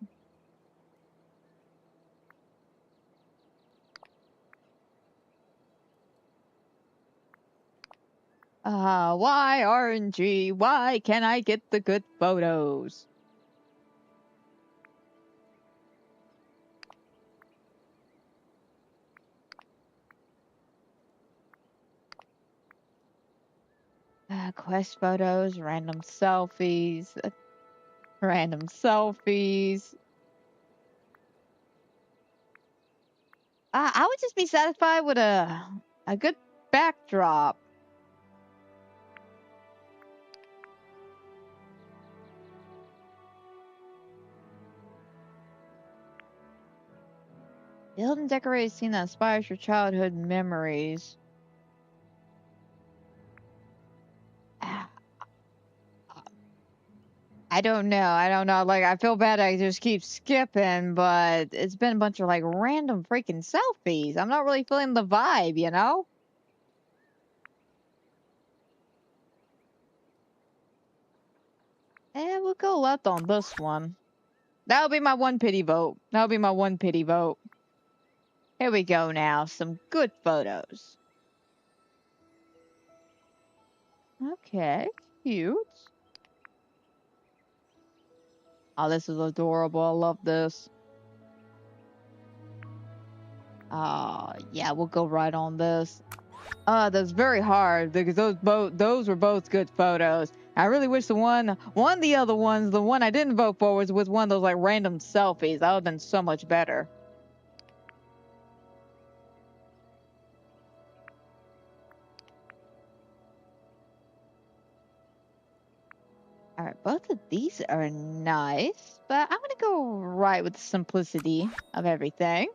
Why RNG? Why can't I get the good photos? Quest photos, random selfies, random selfies. I would just be satisfied with a good backdrop. Build and decorate a scene that inspires your childhood memories. Ah, I don't know. I don't know. Like, I feel bad I just keep skipping, but it's been a bunch of, like, random freaking selfies. I'm not really feeling the vibe, you know? And we'll go left on this one. That'll be my one pity vote. That'll be my one pity vote. Here we go now. Some good photos. Okay, cute. Oh, this is adorable. I love this. Yeah, we'll go right on this. That's very hard because those were both good photos. I really wish one of the other ones, the one I didn't vote for, was with one of those like random selfies. That would have been so much better. All right, both of these are nice, but I'm gonna go right with the simplicity of everything.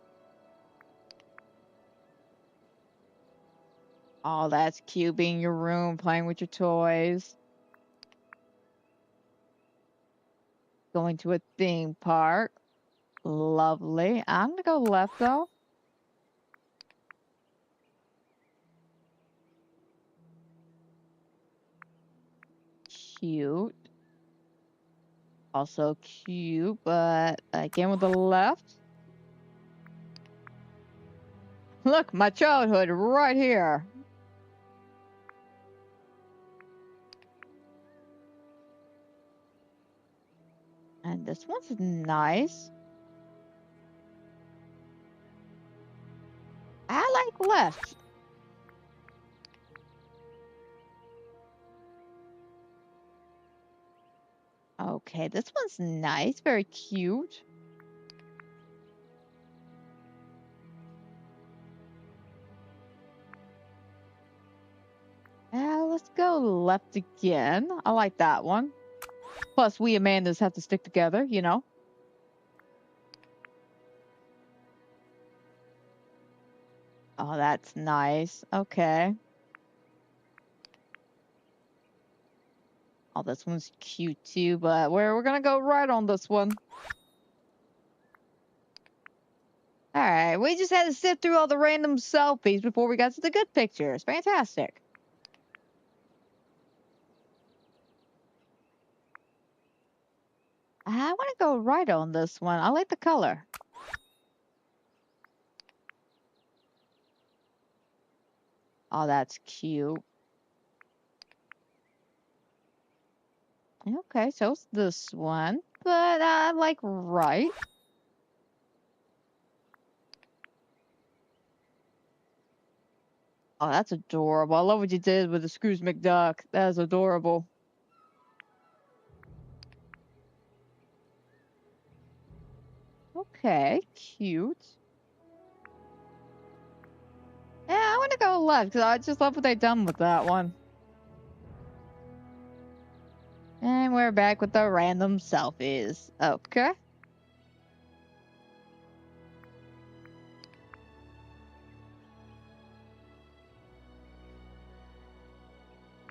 Oh, that's cute. Being in your room, playing with your toys, going to a theme park. Lovely. I'm gonna go left though. Cute. Also cute, but again with the left. Look, my childhood right here. And this one's nice. I like left. Okay, this one's nice. Very cute. Let's go left again. I like that one. Plus, we Amandas have to stick together, you know. Oh, that's nice. Okay. Oh, this one's cute too, but we're gonna go right on this one. All right, we just had to sift through all the random selfies before we got to the good pictures. Fantastic. I want to go right on this one. I like the color. Oh, that's cute. Okay, so it's this one, but I like right. Oh, that's adorable. I love what you did with the Scrooge McDuck. That is adorable. Okay, cute. Yeah, I want to go left because I just love what they done with that one. And we're back with the random selfies. Okay.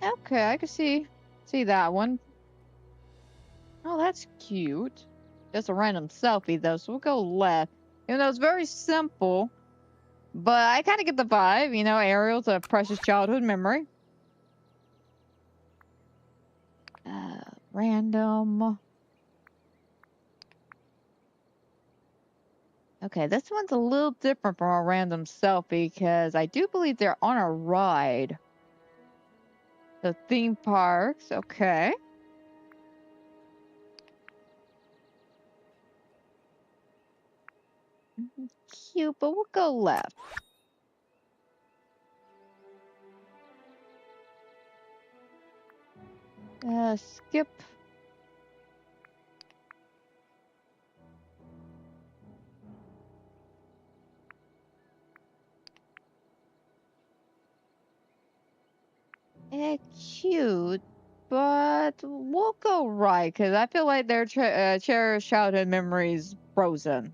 Okay, I can see that one. Oh, that's cute. Just a random selfie though, so we'll go left. Even though it's very simple, but I kind of get the vibe. You know, Ariel's a precious childhood memory. Random. Okay, this one's a little different from a random selfie because I do believe they're on a ride. The theme parks. Okay. Cute, but we'll go left. Skip. Cute, but we'll go right because I feel like their cherished childhood memories frozen.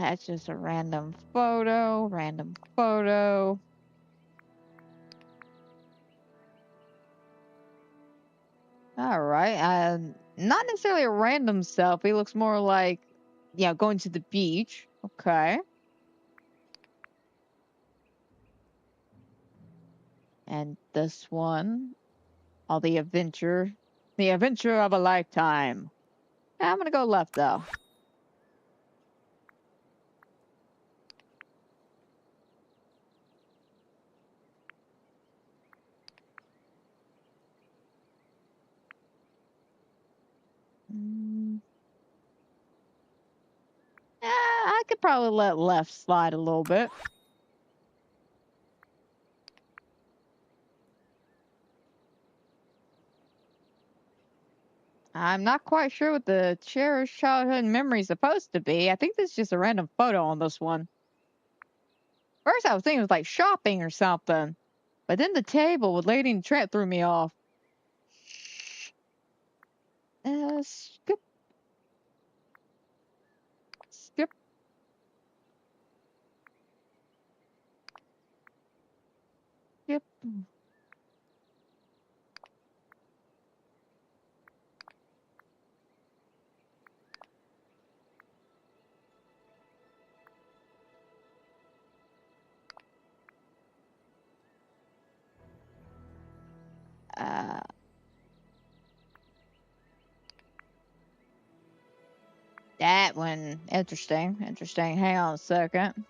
That's just a random photo, random photo. All right. Not necessarily a random selfie. Looks more like, going to the beach. Okay. And this one, all the adventure of a lifetime. I'm gonna go left though. Mm, I could probably let left slide a little bit. I'm not quite sure what the cherished childhood memory is supposed to be. I think this is just a random photo on this one. First, I was thinking it was like shopping or something, but then the table with Lady and Trent threw me off. Skip, skip. Skip. Uh, that one. Interesting. Interesting. Hang on a second.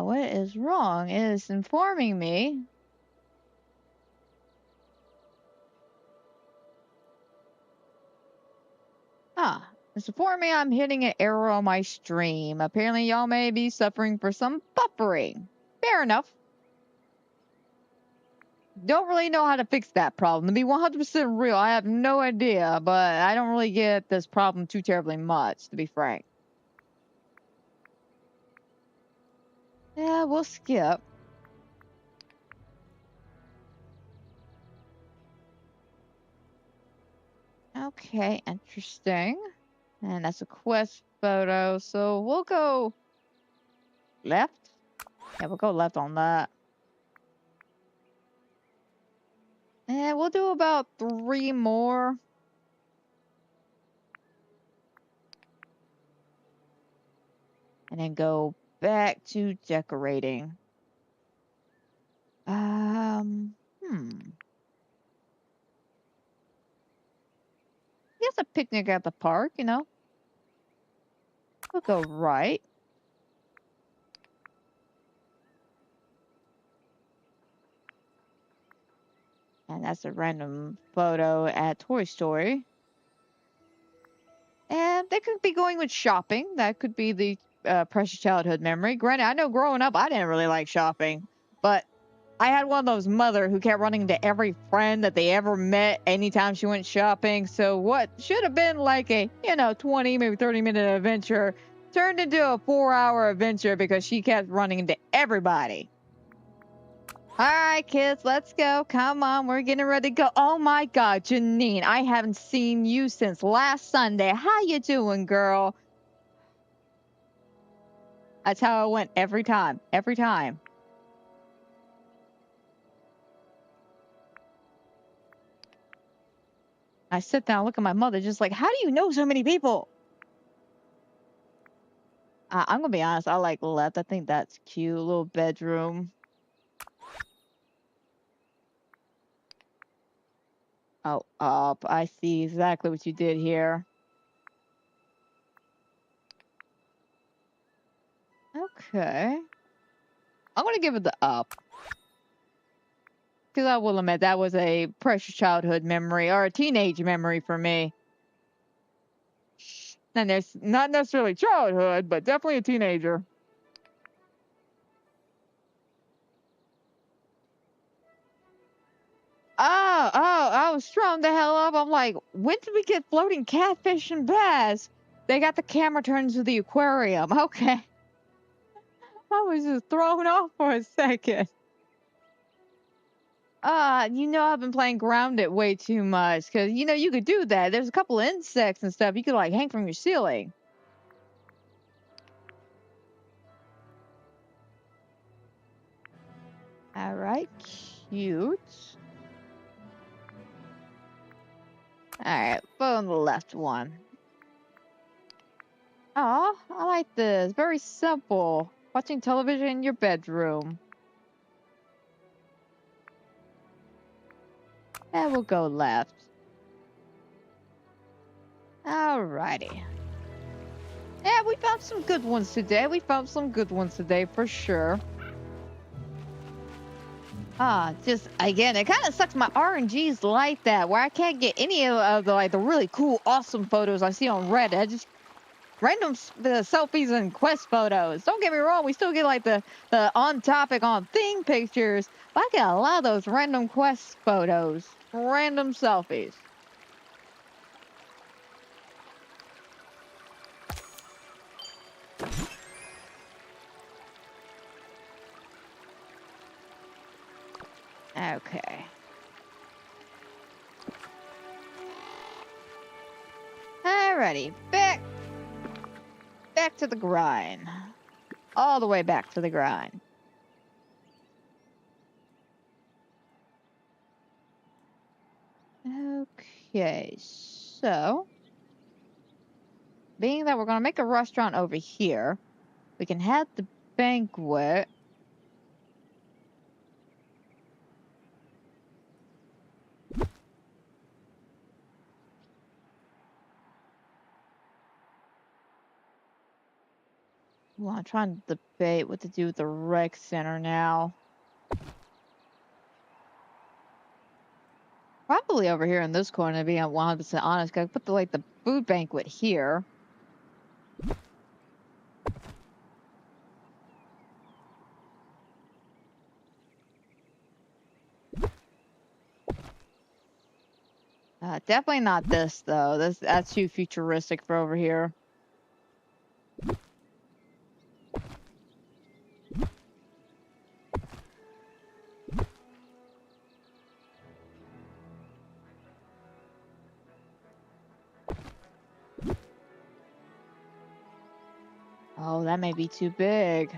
What is wrong? It is informing me. It's informing me I'm hitting an error on my stream. Apparently, y'all may be suffering for some buffering. Fair enough. Don't really know how to fix that problem. To be 100% real, I have no idea, but I don't really get this problem too terribly much, to be frank. Yeah, we'll skip. Okay, interesting. And that's a quest photo, so we'll go left. Yeah, we'll go left on that. And we'll do about 3 more. And then go back to decorating. Guess a picnic at the park, We'll go right. And that's a random photo at Toy Story. And they could be going with shopping. That could be the precious childhood memory. Granted, I know growing up I didn't really like shopping, but I had one of those mother who kept running to every friend that they ever met anytime she went shopping. So what should have been like a 20, maybe 30-minute adventure turned into a 4-hour adventure because she kept running into everybody. All right, kids, let's go. Come on, we're getting ready to go. Oh my God, Janine, I haven't seen you since last Sunday. How you doing, girl? That's how it went every time. Every time. I sit down, look at my mother, just like, how do you know so many people? I'm gonna be honest, I like left. I think that's cute. A little bedroom. Oh, up. I see exactly what you did here. Okay. I'm gonna give it the up. Because I will admit, that was a precious childhood memory, or a teenage memory for me. And there's not necessarily childhood, but definitely a teenager. I was thrown the hell up. I'm like, when did we get floating catfish and bass? They got the camera turned to the aquarium. Okay. I was just thrown off for a second. I've been playing Grounded way too much because you could do that. There's a couple of insects and stuff you could like hang from your ceiling. All right, cute. All right, put on the left one. Oh, I like this. Very simple. Watching television in your bedroom. That will go left. Alrighty. Yeah, we found some good ones today. For sure. Just again, it kind of sucks. My RNG's like that, where I can't get any of the really cool, awesome photos I see on Reddit. I just random the selfies and quest photos. Don't get me wrong, we still get like the on topic on thing pictures, but I get a lot of those random quest photos, random selfies. Okay. Alrighty, back to the grind. All the way back to the grind. Okay, so being that we're gonna make a restaurant over here, we can have the banquet. Well, I'm trying to debate what to do with the rec center now. Probably over here in this corner, to be 100% honest. Cause I put the food banquet here. Definitely not this though. That's too futuristic for over here. Oh, that may be too big.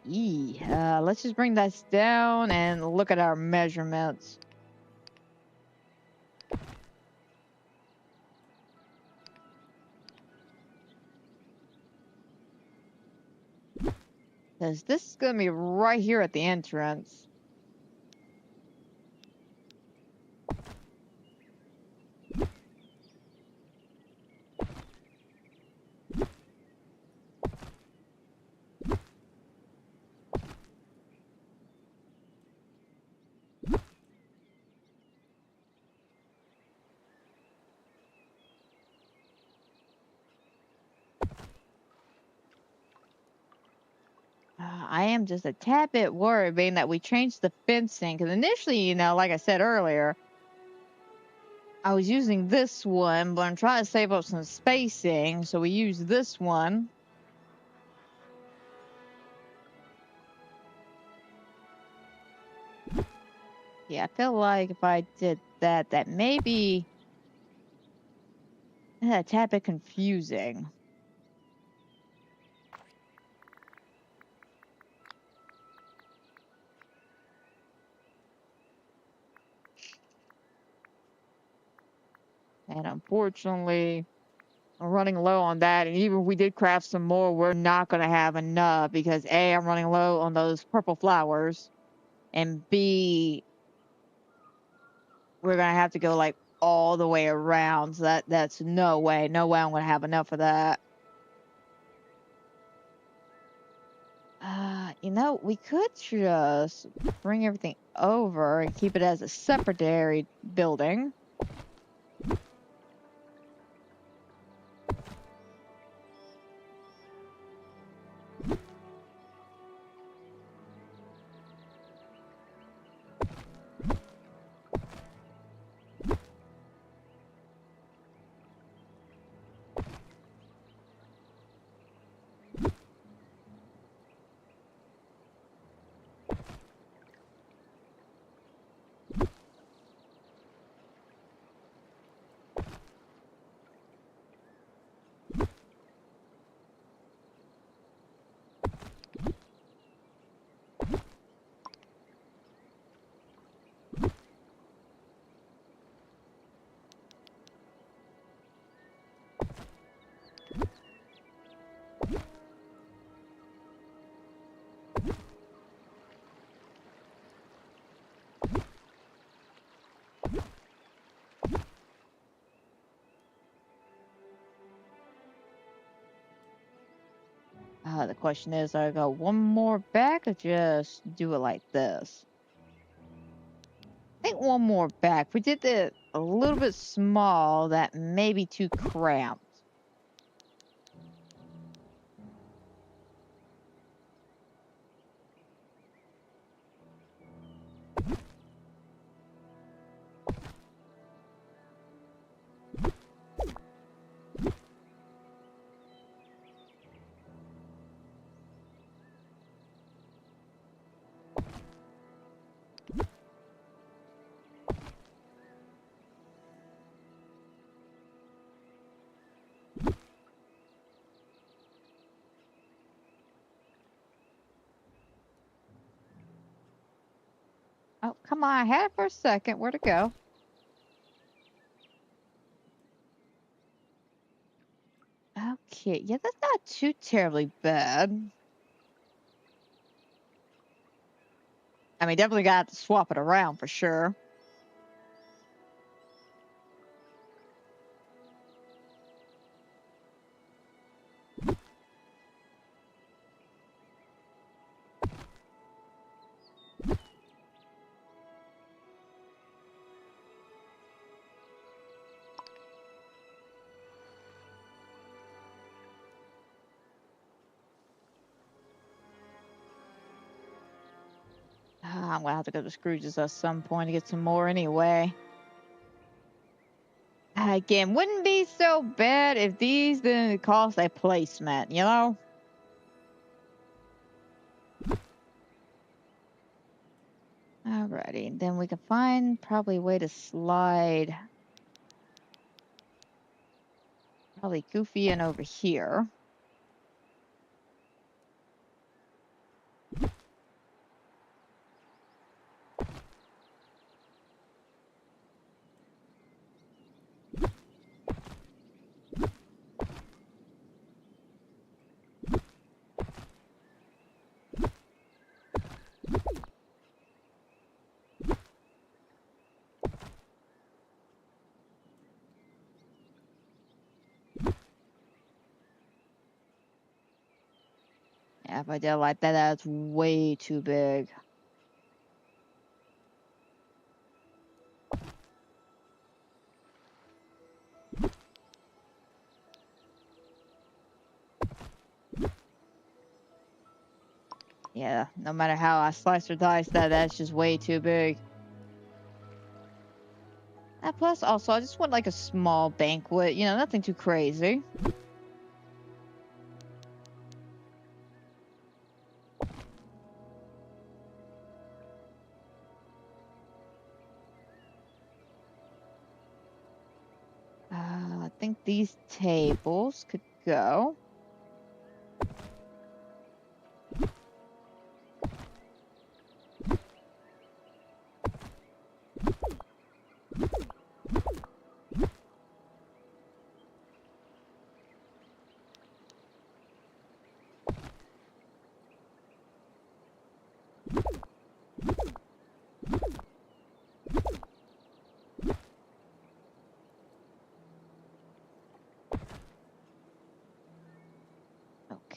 Let's just bring that down and look at our measurements. Because this is going to be right here at the entrance. I am just a tad bit worried being that we changed the fencing. Because initially, like I said earlier, I was using this one, but I'm trying to save up some spacing. So we use this one. Yeah, I feel like if I did that, that may be a tad bit confusing. And unfortunately, I'm running low on that. And even if we did craft some more, we're not going to have enough because A, I'm running low on those purple flowers. And B, we're going to have to go like all the way around. So that's no way. No way I'm going to have enough of that. We could just bring everything over and keep it as a separate building. The question is, I go one more back or just do it like this? I think one more back. We did it a little bit small. That may be too cramped. Oh, come on. I had it for a second. Where'd it go? Okay. Yeah, that's not too terribly bad. I mean, definitely got to swap it around for sure. I'm gonna have to go to Scrooge's at some point to get some more anyway. Again, wouldn't be so bad if these didn't cost a placement, you know? Alrighty, then we can find probably a way to slide probably Goofy in over here. Yeah, if I did it like that, that's way too big. Yeah, no matter how I slice or dice that, that's just way too big. Plus, also, I just want like a small banquet, you know, nothing too crazy. I think these tables could go.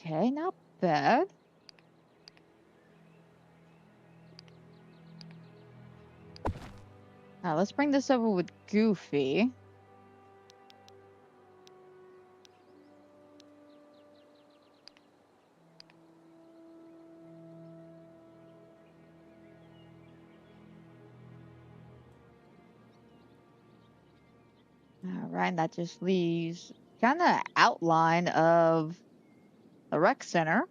Okay, not bad. Now let's bring this over with Goofy. All right, that just leaves kind of outline of the rec center.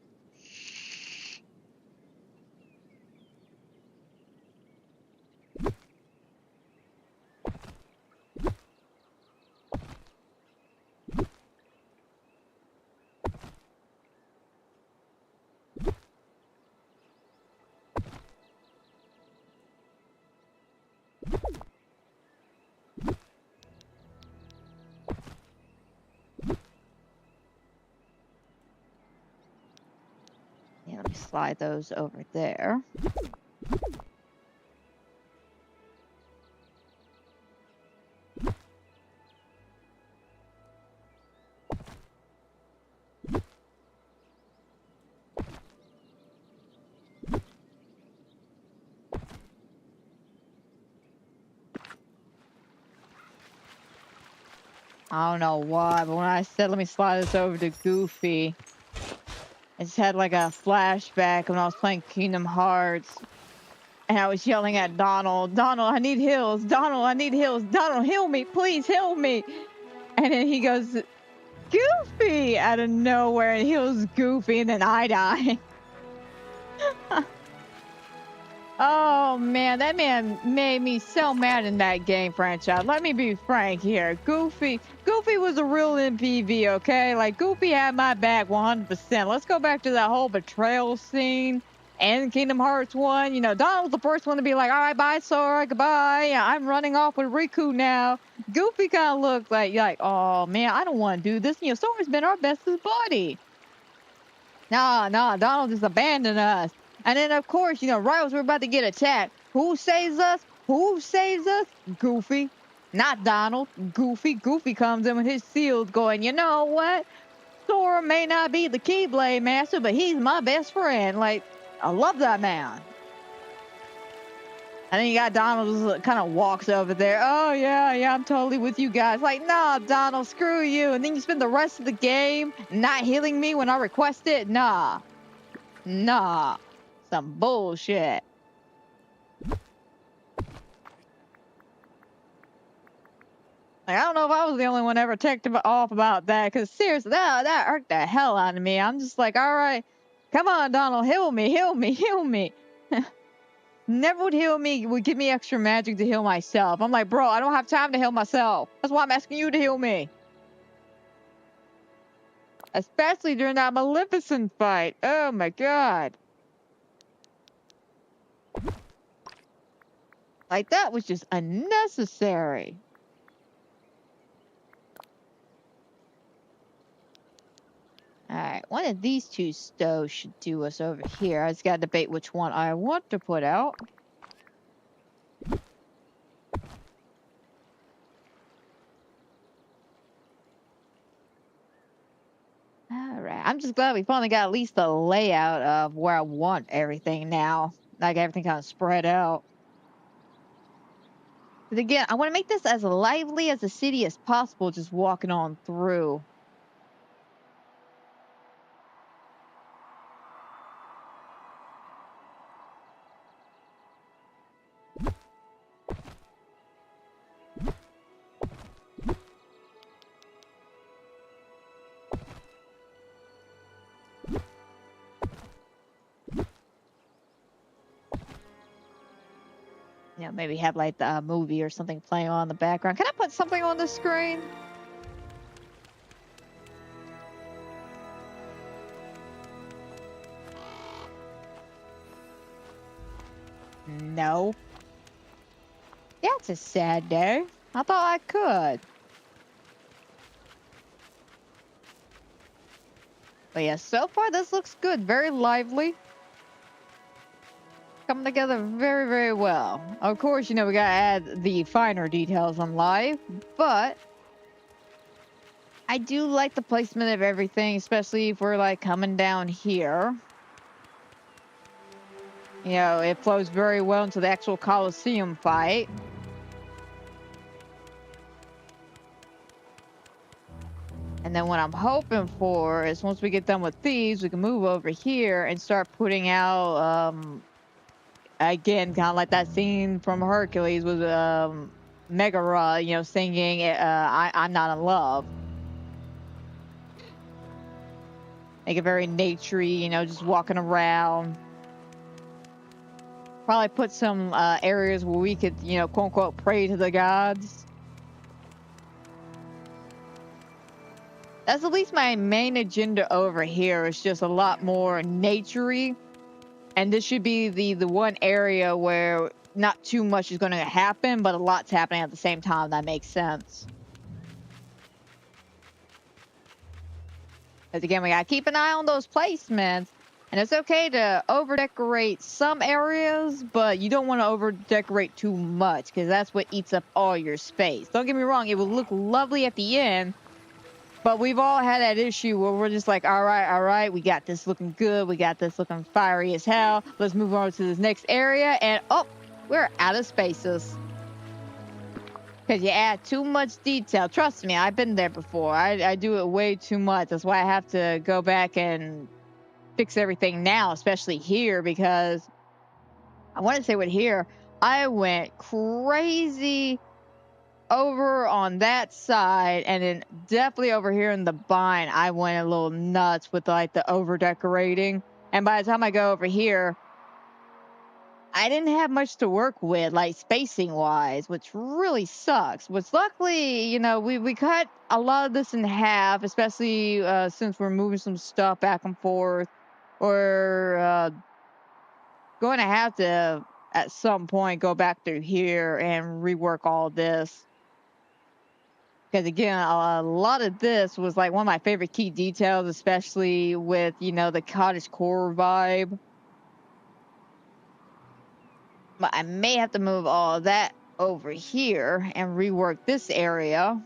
Yeah, let me slide those over there. I don't know why, but when I said let me slide this over to Goofy, I just had like a flashback when I was playing Kingdom Hearts. And I was yelling at Donald, Donald, I need heals. Donald, I need heals. Donald, heal me. Please heal me. And then he goes, Goofy, out of nowhere, and heals Goofy, and then I die. Oh man, that man made me so mad in that game franchise. Let me be frank here. Goofy was a real MPV, okay? Like Goofy had my back 100%. Let's go back to that whole betrayal scene and Kingdom Hearts 1. You know, Donald's the first one to be like, all right, bye, Sora, goodbye. Yeah, I'm running off with Riku now. Goofy kind of looked like, oh man, I don't want to do this. You know, Sora's been our bestest buddy. Nah, Donald just abandoned us. And then, of course, you know, right as we're about to get attacked, who saves us? Who saves us? Goofy. Not Donald. Goofy. Goofy comes in with his shield going, you know what? Sora may not be the Keyblade Master, but he's my best friend. Like, I love that man. And then you got Donald just kind of walks over there. Oh, yeah, I'm totally with you guys. Like, nah, Donald, screw you. And then you spend the rest of the game not healing me when I request it? Nah. Some bullshit. Like, I don't know if I was the only one ever ticked off about that, because seriously, that irked the hell out of me. I'm just like, all right, come on, Donald, heal me. Never would heal me, would give me extra magic to heal myself. I'm like, bro, I don't have time to heal myself. That's why I'm asking you to heal me. Especially during that Maleficent fight. Oh my god. Like, that was just unnecessary. Alright, one of these two stoves should do us over here. I just gotta debate which one I want to put out. Alright, I'm just glad we finally got at least the layout of where I want everything now. Like, everything kind of spread out. But again, I want to make this as lively as the city as possible, just walking on through. You know, maybe have like the movie or something playing on in the background. Can I put something on the screen? No. That's a sad day. I thought I could. But yeah, so far this looks good. Very lively. Coming together very, very well. Of course, you know, we gotta add the finer details on live, but I do like the placement of everything, especially if we're like coming down here. You know, it flows very well into the actual Colosseum fight. And then what I'm hoping for is once we get done with these, we can move over here and start putting out, again, kind of like that scene from Hercules with Megara, you know, singing I'm Not in Love. Make it very naturey, you know, just walking around. Probably put some areas where we could, you know, quote unquote, pray to the gods. That's at least my main agenda over here. Is just a lot more naturey. And this should be the one area where not too much is going to happen, but a lot's happening at the same time. That makes sense. Because again, we got to keep an eye on those placements. And it's okay to over-decorate some areas, but you don't want to over-decorate too much, because that's what eats up all your space. Don't get me wrong, it will look lovely at the end, but we've all had that issue where we're just like, all right, we got this looking good, we got this looking fiery as hell, let's move on to this next area, and oh, we're out of spaces. Because you add too much detail. Trust me, I've been there before. I do it way too much. That's why I have to go back and fix everything now, especially here, because I want to say with here, I went crazy over on that side, and then definitely over here in the bind, I went a little nuts with like the over decorating. And by the time I go over here, I didn't have much to work with, like spacing wise, which really sucks. Which luckily, we cut a lot of this in half, especially since we're moving some stuff back and forth. Or going to have to at some point go back through here and rework all this. Because again, a lot of this was like one of my favorite key details, especially with, the cottage core vibe. But I may have to move all of that over here and rework this area.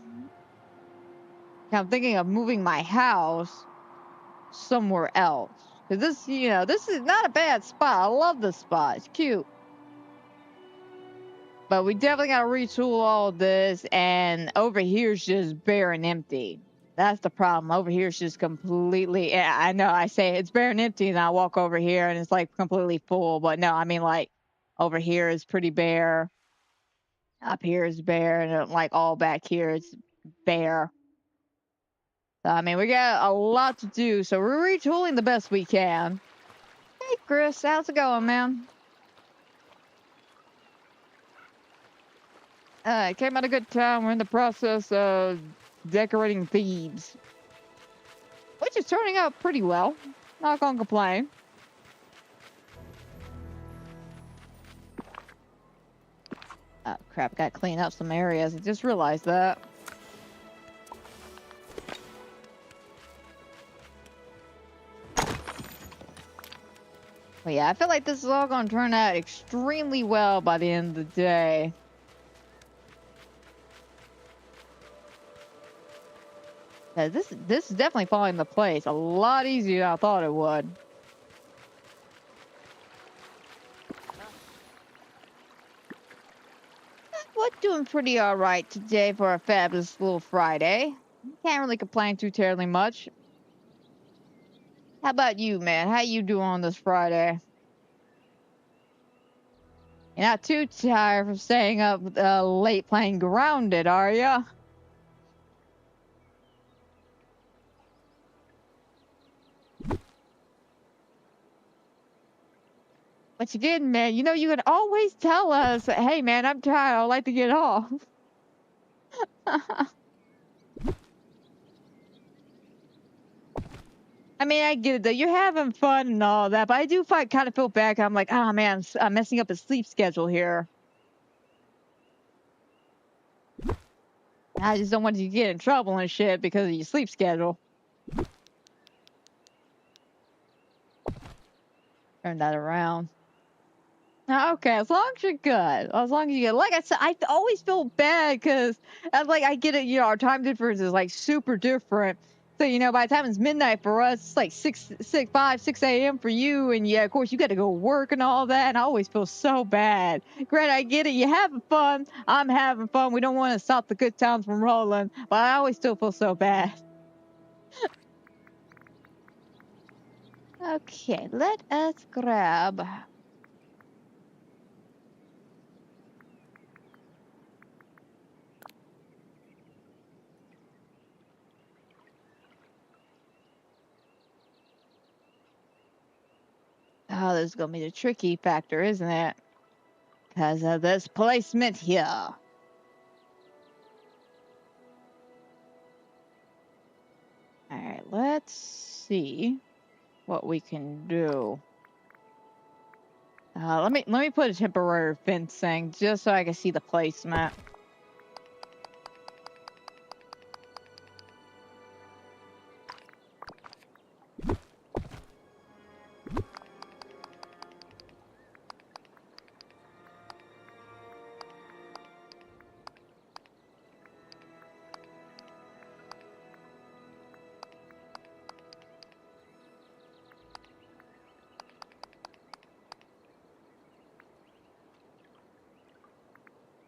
I'm thinking of moving my house somewhere else. Because this is not a bad spot. I love this spot. It's cute. But we definitely got to retool all of this. And over here is just bare and empty. That's the problem. Over here is just completely. Yeah, I know. I say it's bare and empty, and I walk over here and it's like completely full. But no, I mean, like, over here is pretty bare. Up here is bare. And like all back here, it's bare. So, I mean, we got a lot to do. So we're retooling the best we can. Hey, Chris. How's it going, man? It came at a good time. We're in the process of decorating Thebes, which is turning out pretty well. Not gonna complain. Oh crap! Got to clean up some areas. I just realized that. But yeah, I feel like this is all gonna turn out extremely well by the end of the day. This is definitely falling into place a lot easier than I thought it would. We're doing pretty alright today for a fabulous little Friday. Can't really complain too terribly much. How about you, man? How you doing on this Friday? You're not too tired from staying up late playing Grounded, are ya? But again, man, you can always tell us, hey, man, I'm tired. I'd like to get off. I mean, I get it, though. You're having fun and all that, but I do kind of feel bad. I'm like, oh, man, I'm messing up his sleep schedule here. I just don't want you to get in trouble and shit because of your sleep schedule. Turn that around. Okay, as long as you're good. As long as you get, like I said, I always feel bad because, like, I get it, our time difference is, like, super different. So, by the time it's midnight for us, it's like 6 a.m. for you. And, yeah, of course, you got to go work and all that. And I always feel so bad. Granted, I get it. You're having fun. I'm having fun. We don't want to stop the good times from rolling. But I always still feel so bad. Okay, let us grab. Oh, this is going to be the tricky factor, isn't it? Because of this placement here. Alright, let's see what we can do. Let me put a temporary fencing just so I can see the placement.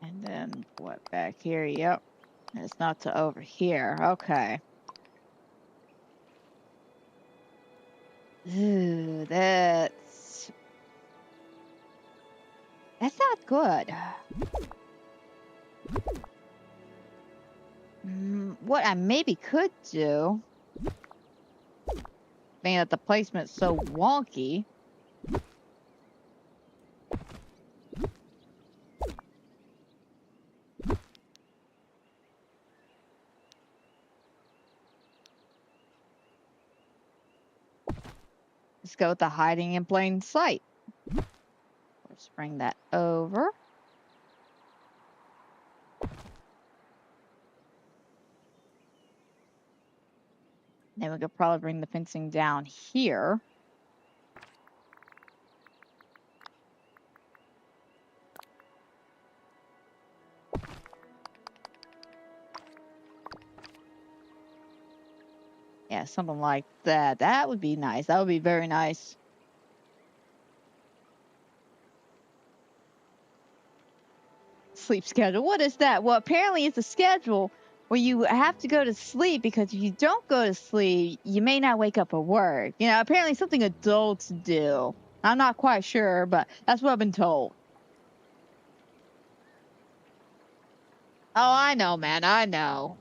And then what, back here? Yep. It's not to over here. Okay. Ooh, that's not good. What I maybe could do, being that the placement's so wonky, let's go with the hiding in plain sight. Let's bring that over. Then we could probably bring the fencing down here. Yeah, something like that. That would be nice. That would be very nice. Sleep schedule. What is that? Well, apparently it's a schedule where you have to go to sleep, because if you don't go to sleep, you may not wake up for work. You know, apparently something adults do. I'm not quite sure, but that's what I've been told. Oh, I know, man. I know.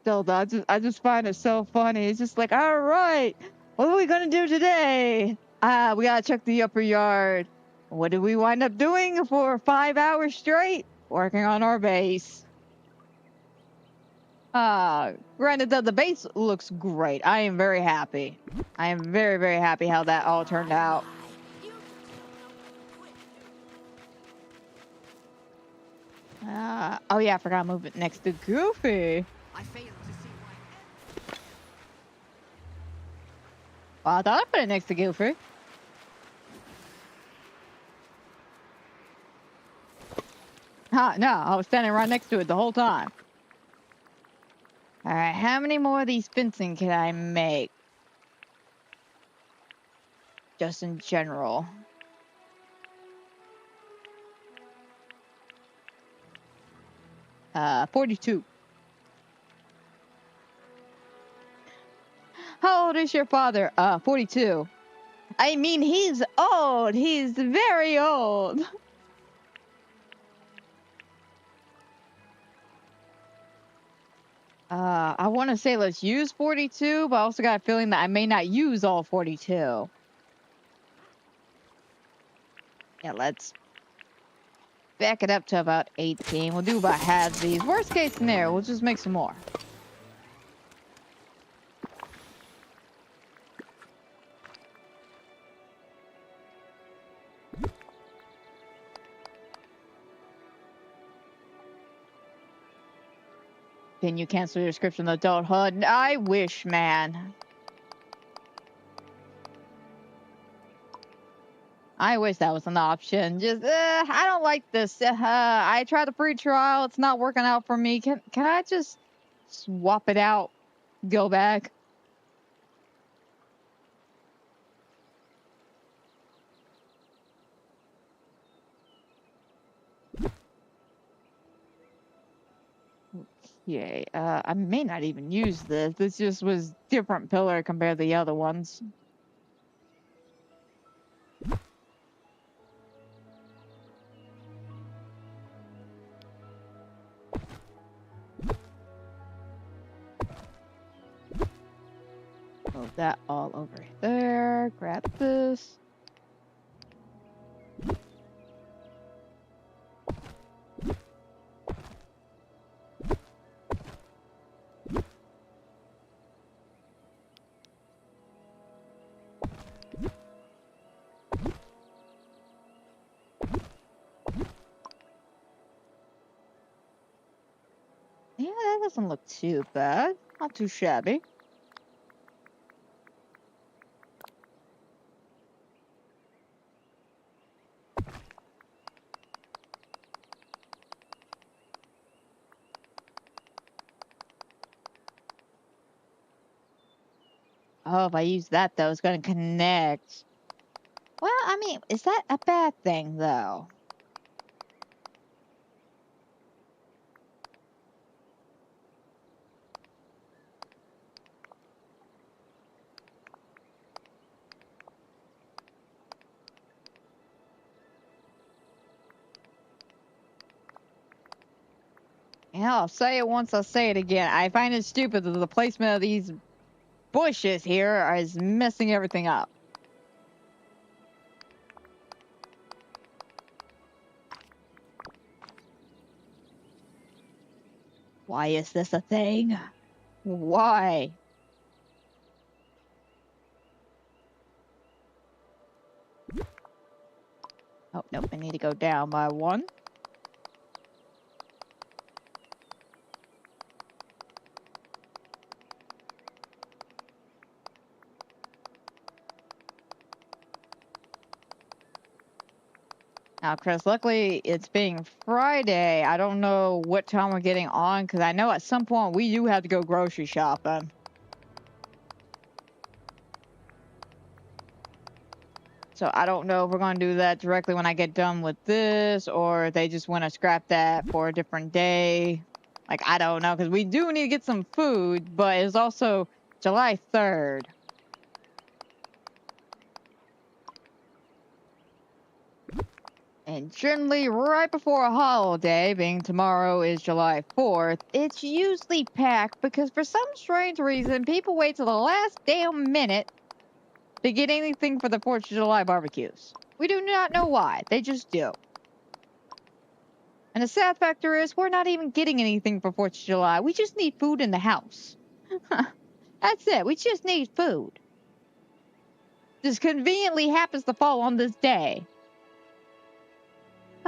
Still, though, I just find it so funny. It's just like, all right, what are we gonna do today? We gotta check the upper yard. What did we wind up doing for 5 hours straight? Working on our base. Granted that the base looks great. I am very happy. I am very, very happy how that all turned out. You just don't know what to quit. Oh yeah, I forgot to move it next to Goofy. I failed to see why. Well, I thought I put it next to Goofy. No, I was standing right next to it the whole time. Alright, how many more of these fencing can I make? Just in general. Uh, 42. How old is your father? 42. I mean, he's old. He's very old. I want to say let's use 42, but I also got a feeling that I may not use all 42. Yeah, let's back it up to about 18. We'll do about half these. Worst case scenario, we'll just make some more. Can you cancel your subscription to adulthood? I wish, man. I wish that was an option. Just, I don't like this. I tried the free trial. It's not working out for me. Can I just swap it out? Go back? Yay. I may not even use this. This just was different pillar compared to the other ones. Move that all over there. Grab this. Yeah, that doesn't look too bad. Not too shabby. Oh, if I use that, though, it's going to connect. Well, I mean, is that a bad thing, though? Yeah, I'll say it once, I'll say it again. I find it stupid that the placement of these bushes here is messing everything up. Why is this a thing? Why? Oh, nope, I need to go down by one. Now, Chris, luckily it's being Friday. I don't know what time we're getting on, because I know at some point we do have to go grocery shopping. So I don't know if we're going to do that directly when I get done with this, or if they just want to scrap that for a different day. Like, I don't know, because we do need to get some food, but it's also July 3rd. And generally, right before a holiday, being tomorrow is July 4th, it's usually packed because for some strange reason, people wait till the last damn minute to get anything for the 4th of July barbecues. We do not know why. They just do. And the sad factor is, we're not even getting anything for 4th of July. We just need food in the house. That's it. We just need food. Just conveniently happens to fall on this day.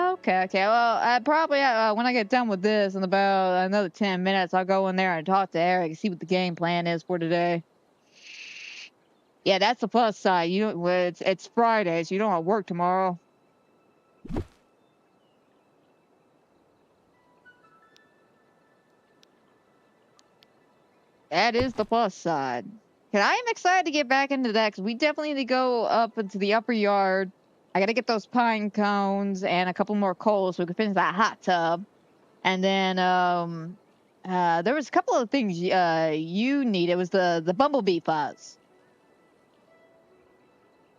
Okay. Well, I probably, when I get done with this in about another 10 minutes, I'll go in there and talk to Eric and see what the game plan is for today. Yeah, that's the plus side. It's Friday, so you don't have work tomorrow. That is the plus side. And I am excited to get back into that, because we definitely need to go up into the upper yard. I got to get those pine cones and a couple more coals so we can finish that hot tub. And then there was a couple of things you need. It was the bumblebee fuzz.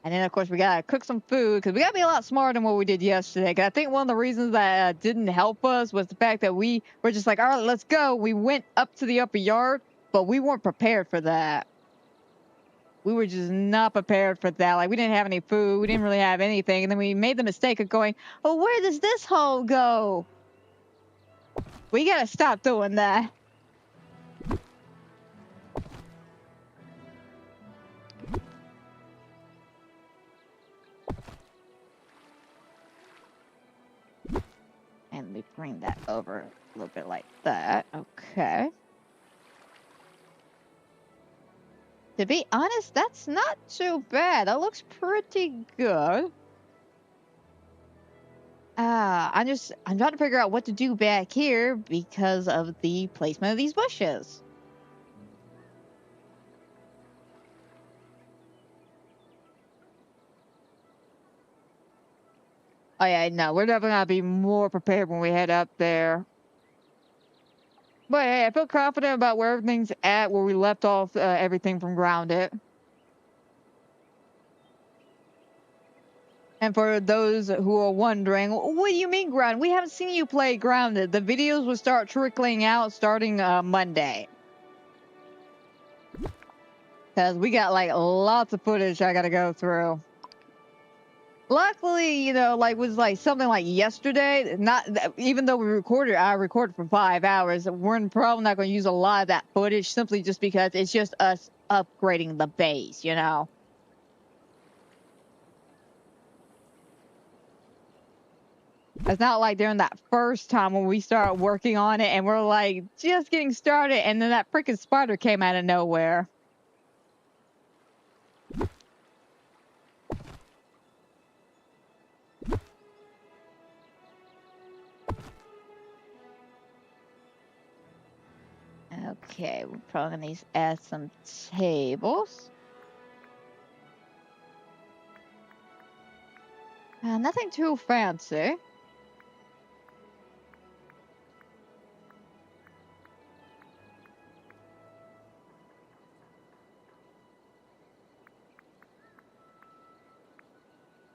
And then, of course, we got to cook some food, because we got to be a lot smarter than what we did yesterday. Because I think one of the reasons that didn't help us was the fact that we were just like, all right, let's go. We went up to the upper yard, but we weren't prepared for that. We were just not prepared for that. Like, we didn't have any food. We didn't really have anything. And then we made the mistake of going, oh, where does this hole go? We got to stop doing that. And let me bring that over a little bit like that. Okay. To be honest, that's not too bad. That looks pretty good. I'm trying to figure out what to do back here because of the placement of these bushes. Oh yeah, no, we're definitely gonna be more prepared when we head up there. But hey, I feel confident about where everything's at, where we left off everything from grounded. And for those who are wondering, what do you mean grounded? We haven't seen you play grounded. The videos will start trickling out starting Monday. Because we got like lots of footage I gotta go through. Luckily, like was like something like yesterday. Not even though I recorded for 5 hours. We're probably not going to use a lot of that footage simply just because it's just us upgrading the base. It's not like during that first time when we started working on it and we're like just getting started, and then that freaking spider came out of nowhere. Okay, we're probably gonna need to add some tables. Nothing too fancy.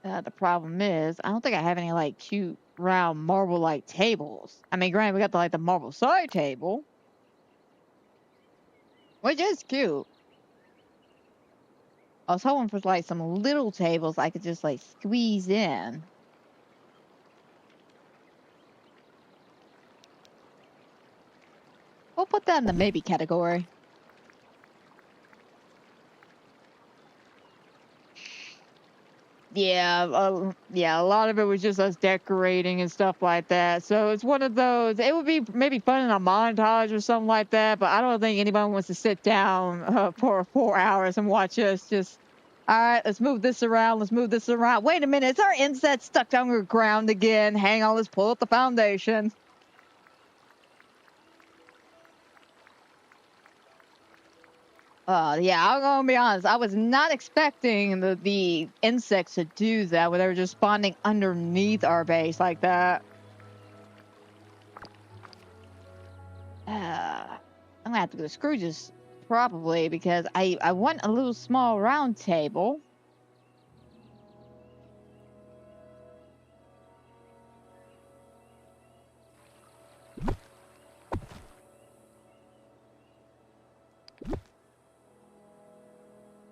The problem is, I don't think I have any like cute round marble like tables. I mean, granted, we got the marble side table, which is cute. I was hoping for like some little tables I could just like squeeze in. We'll put that in the maybe category. Yeah, a lot of it was just us decorating and stuff like that. So it's one of those. It would be maybe fun in a montage or something like that, but I don't think anybody wants to sit down for 4 hours and watch us just. All right, let's move this around. Let's move this around. Wait a minute, is our inset stuck down the ground again? Hang on, let's pull up the foundation. Yeah, I'm gonna be honest. I was not expecting the insects to do that, where they were just spawning underneath our base like that. I'm gonna have to go to Scrooge's probably because I want a little small round table.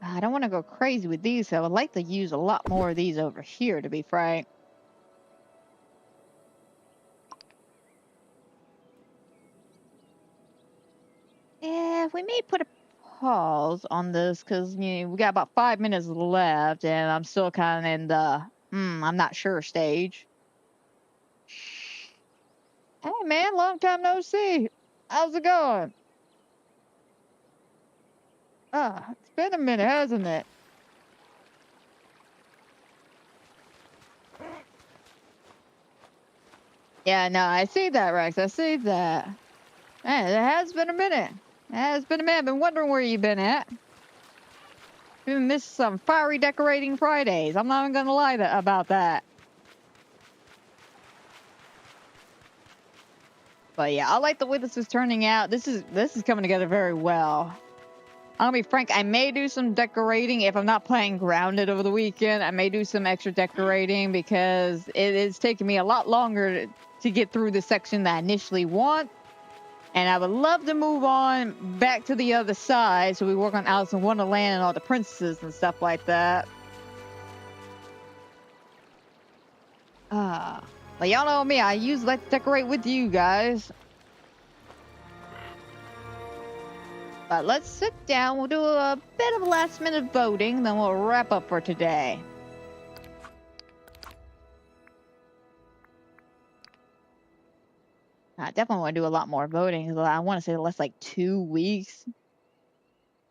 I don't want to go crazy with these, so I would like to use a lot more of these over here, to be frank. Yeah, we may put a pause on this because we got about 5 minutes left, and I'm still kind of in the I'm not sure stage. Hey man, long time no see. How's it going? It's been a minute, hasn't it? Yeah, no, I see that, Rex. I see that. Man, it has been a minute. It has been a minute. I've been wondering where you've been at. We missed some fiery decorating Fridays. I'm not even gonna lie about that. But yeah, I like the way this is turning out. This is coming together very well. I'll be frank, I may do some decorating if I'm not playing Grounded over the weekend. I may do some extra decorating because it is taking me a lot longer to get through the section that I initially want. And I would love to move on back to the other side so we work on Alice in Wonderland and all the princesses and stuff like that. But y'all know me, I usually like to decorate with you guys. But let's sit down, we'll do a bit of last minute voting, then we'll wrap up for today. I definitely want to do a lot more voting. I want to say less like 2 weeks.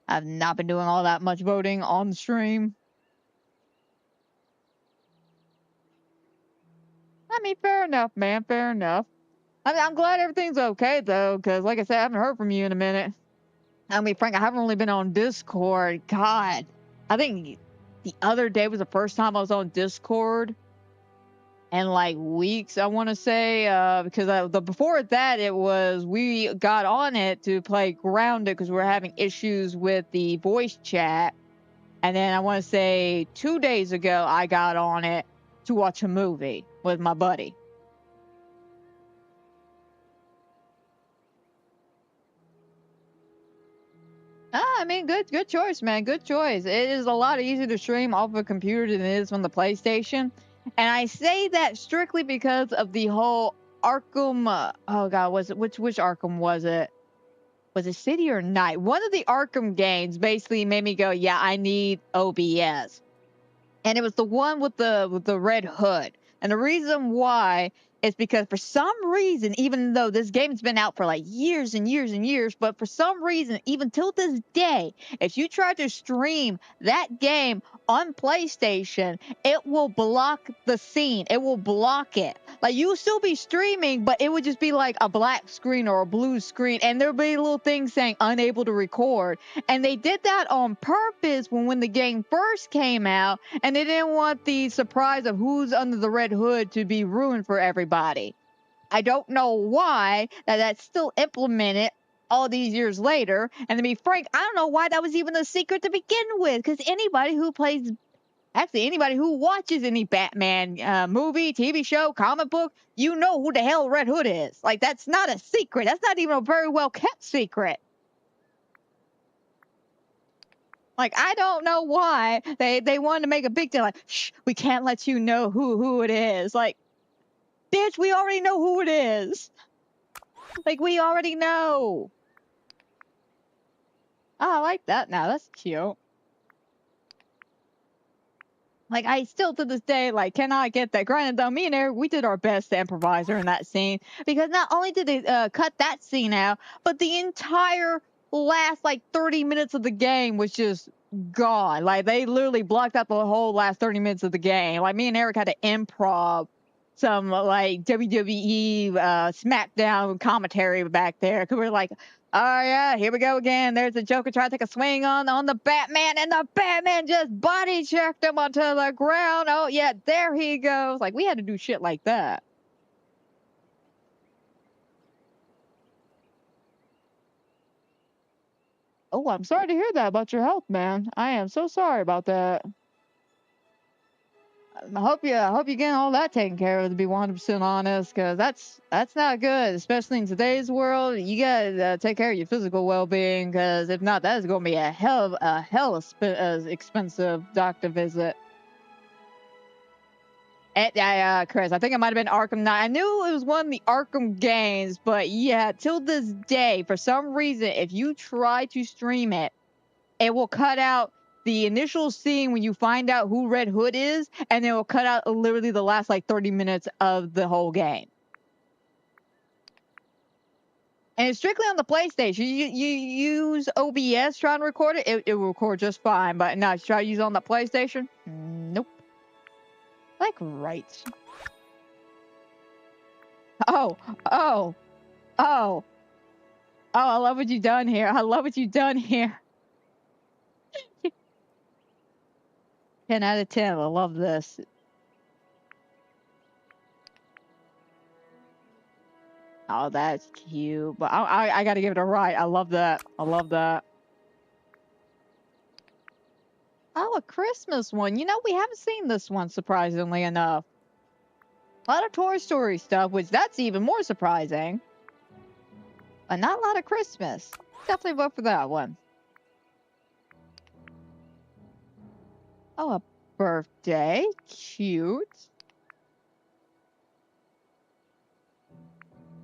I've not been doing all that much voting on the stream. I mean, fair enough, man. Fair enough. I mean, I'm glad everything's okay, though, because, like I said, I haven't heard from you in a minute. I mean, Frank, I haven't really been on Discord. God, I think the other day was the first time I was on Discord in, like, weeks, I want to say. Because before that, it was we got on it to play Grounded because we were having issues with the voice chat. And then I want to say 2 days ago, I got on it to watch a movie with my buddy. I mean, good choice, man. Good choice. It is a lot easier to stream off of a computer than it is from the PlayStation. And I say that strictly because of the whole Arkham. Oh God, was it which Arkham was it? Was it City or Night? One of the Arkham games basically made me go, yeah, I need OBS. And it was the one with the red hood. And the reason why is because for some reason, even though this game's been out for like years and years and years, but for some reason, even till this day, if you try to stream that game on PlayStation, it will block the scene. It will block it. Like, you'll still be streaming, but it would just be like a black screen or a blue screen, and there'll be little things saying unable to record. And they did that on purpose when the game first came out, and they didn't want the surprise of who's under the red hood to be ruined for everybody. I don't know why that's still implemented all these years later. And to be frank, I don't know why that was even a secret to begin with, because anybody who watches any Batman movie, TV show, comic book, you know who the hell Red Hood is. Like, that's not a secret. That's not even a very well kept secret. Like, I don't know why they wanted to make a big deal. Like, shh, we can't let you know who it is. Like, bitch, we already know who it is. Like, we already know. Oh, I like that now. That's cute. Like, I still to this day, like, cannot get that. Granted, though, me and Eric, we did our best to improvise in that scene. Because not only did they cut that scene out, but the entire last, like, 30 minutes of the game was just gone. Like, they literally blocked out the whole last 30 minutes of the game. Like, me and Eric had to improv some, like, WWE SmackDown commentary back there. Because we were like, oh, yeah, here we go again. There's the Joker trying to take a swing on the Batman, and the Batman just body checked him onto the ground. Oh, yeah, there he goes. Like, we had to do shit like that. Oh, I'm sorry to hear that about your health, man. I am so sorry about that. I hope you get all that taken care of, to be 100% honest, because that's not good, especially in today's world. You gotta take care of your physical well-being, because if not, that is going to be a hell expensive doctor visit. And, Chris, I think it might have been Arkham Knight. I knew it was one of the Arkham games, but yeah, till this day, for some reason, if you try to stream it, it will cut out the initial scene when you find out who Red Hood is, and it will cut out literally the last, like, 30 minutes of the whole game. And it's strictly on the PlayStation. You use OBS trying to record it, it will record just fine. But no, you try to use it on the PlayStation? Nope. Like, right. Oh, I love what you've done here. I love what you've done here. 10 out of 10. I love this. Oh, that's cute. But I gotta give it a right. I love that. I love that. Oh, a Christmas one. You know, we haven't seen this one, surprisingly enough. A lot of Toy Story stuff, which that's even more surprising. But not a lot of Christmas. Definitely vote for that one. Oh, a birthday. Cute.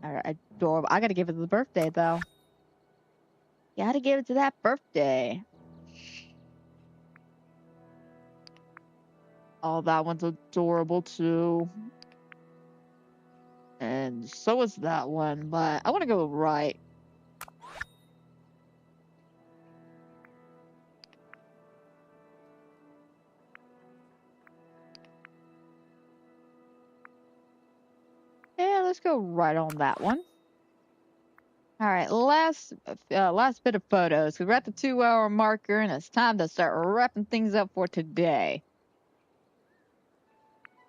Alright, adorable. I gotta give it to the birthday, though. Gotta give it to that birthday. Oh, that one's adorable, too. And so is that one, but I want to go right. Yeah, let's go right on that one. All right, last bit of photos. We're at the 2-hour marker, and it's time to start wrapping things up for today.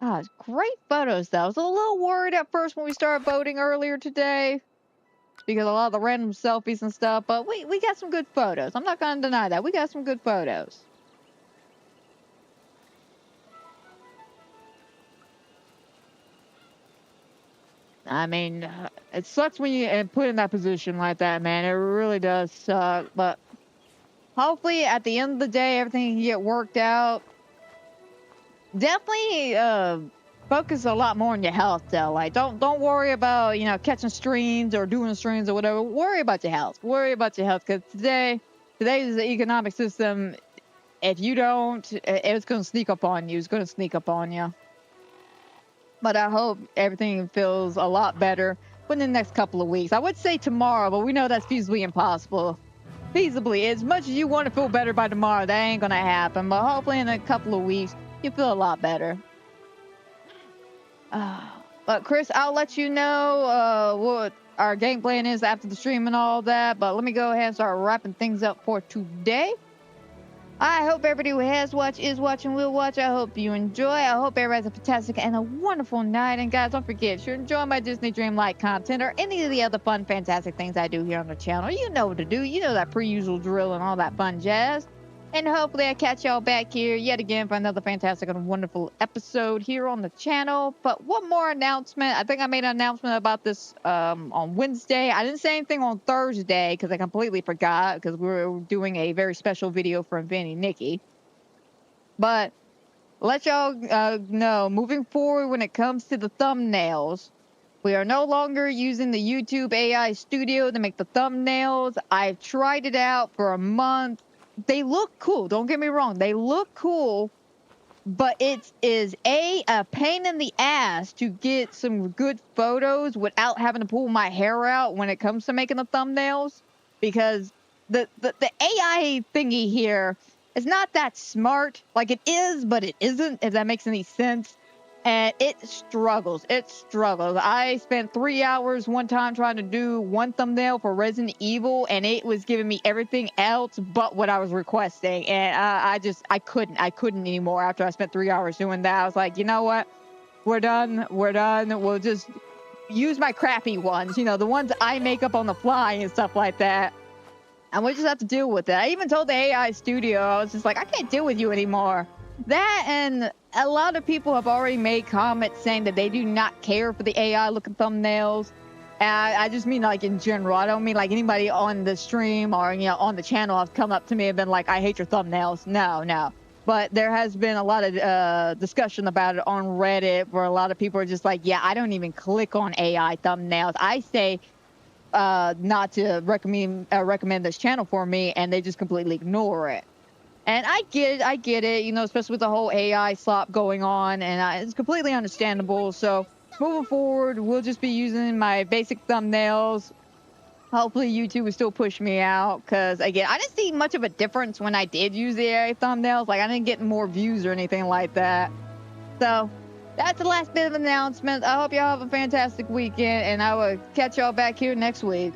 Ah, great photos, though. I was a little worried at first when we started voting earlier today, because a lot of the random selfies and stuff, but we got some good photos. I'm not going to deny that. We got some good photos. I mean, it sucks when you put in that position like that, man. It really does suck. But hopefully, at the end of the day, everything can get worked out. Definitely focus a lot more on your health, though. Like, don't worry about, you know, catching streams or doing streams or whatever. Worry about your health. Worry about your health, because today's economic system, if you don't, it's going to sneak up on you. It's going to sneak up on you. But I hope everything feels a lot better within the next couple of weeks. I would say tomorrow, but we know that's feasibly impossible. Feasibly, as much as you want to feel better by tomorrow, that ain't gonna happen. But hopefully in a couple of weeks, you feel a lot better. But Chris, I'll let you know what our game plan is after the stream and all that. But let me go ahead and start wrapping things up for today. I hope everybody who has watched, is watching, will watch. I hope you enjoy. I hope everybody has a fantastic and a wonderful night. And guys, don't forget, if you're enjoying my Disney Dreamlight content or any of the other fun, fantastic things I do here on the channel, you know what to do. You know that per-usual drill and all that fun jazz. And hopefully I catch y'all back here yet again for another fantastic and wonderful episode here on the channel. But one more announcement. I think I made an announcement about this on Wednesday. I didn't say anything on Thursday because I completely forgot because we were doing a very special video for Infinity Nikki. But let y'all know, moving forward when it comes to the thumbnails, we are no longer using the YouTube AI studio to make the thumbnails. I've tried it out for a month. They look cool. Don't get me wrong. They look cool, but it is a pain in the ass to get some good photos without having to pull my hair out when it comes to making the thumbnails, because the AI thingy here is not that smart. Like, it is, but it isn't, if that makes any sense. And it struggles. It struggles. I spent 3 hours one time trying to do one thumbnail for Resident Evil, and it was giving me everything else but what I was requesting. And I couldn't anymore after I spent 3 hours doing that. I was like, you know what? We're done. We'll just use my crappy ones. You know, the ones I make up on the fly and stuff like that. And we just have to deal with it. I even told the AI studio, I was just like, I can't deal with you anymore. That, and a lot of people have already made comments saying that they do not care for the AI looking thumbnails. And I just mean like in general. I don't mean like anybody on the stream or, you know, on the channel have come up to me and been like, I hate your thumbnails. No. But there has been a lot of discussion about it on Reddit where a lot of people are just like, yeah, I don't even click on AI thumbnails. I say not to recommend this channel for me, and they just completely ignore it. And I get it, you know, especially with the whole AI slop going on, and it's completely understandable. So moving forward, we'll just be using my basic thumbnails. Hopefully YouTube will still push me out, because again, I didn't see much of a difference when I did use the AI thumbnails. Like, I didn't get more views or anything like that. So that's the last bit of announcement. I hope y'all have a fantastic weekend, and I will catch y'all back here next week.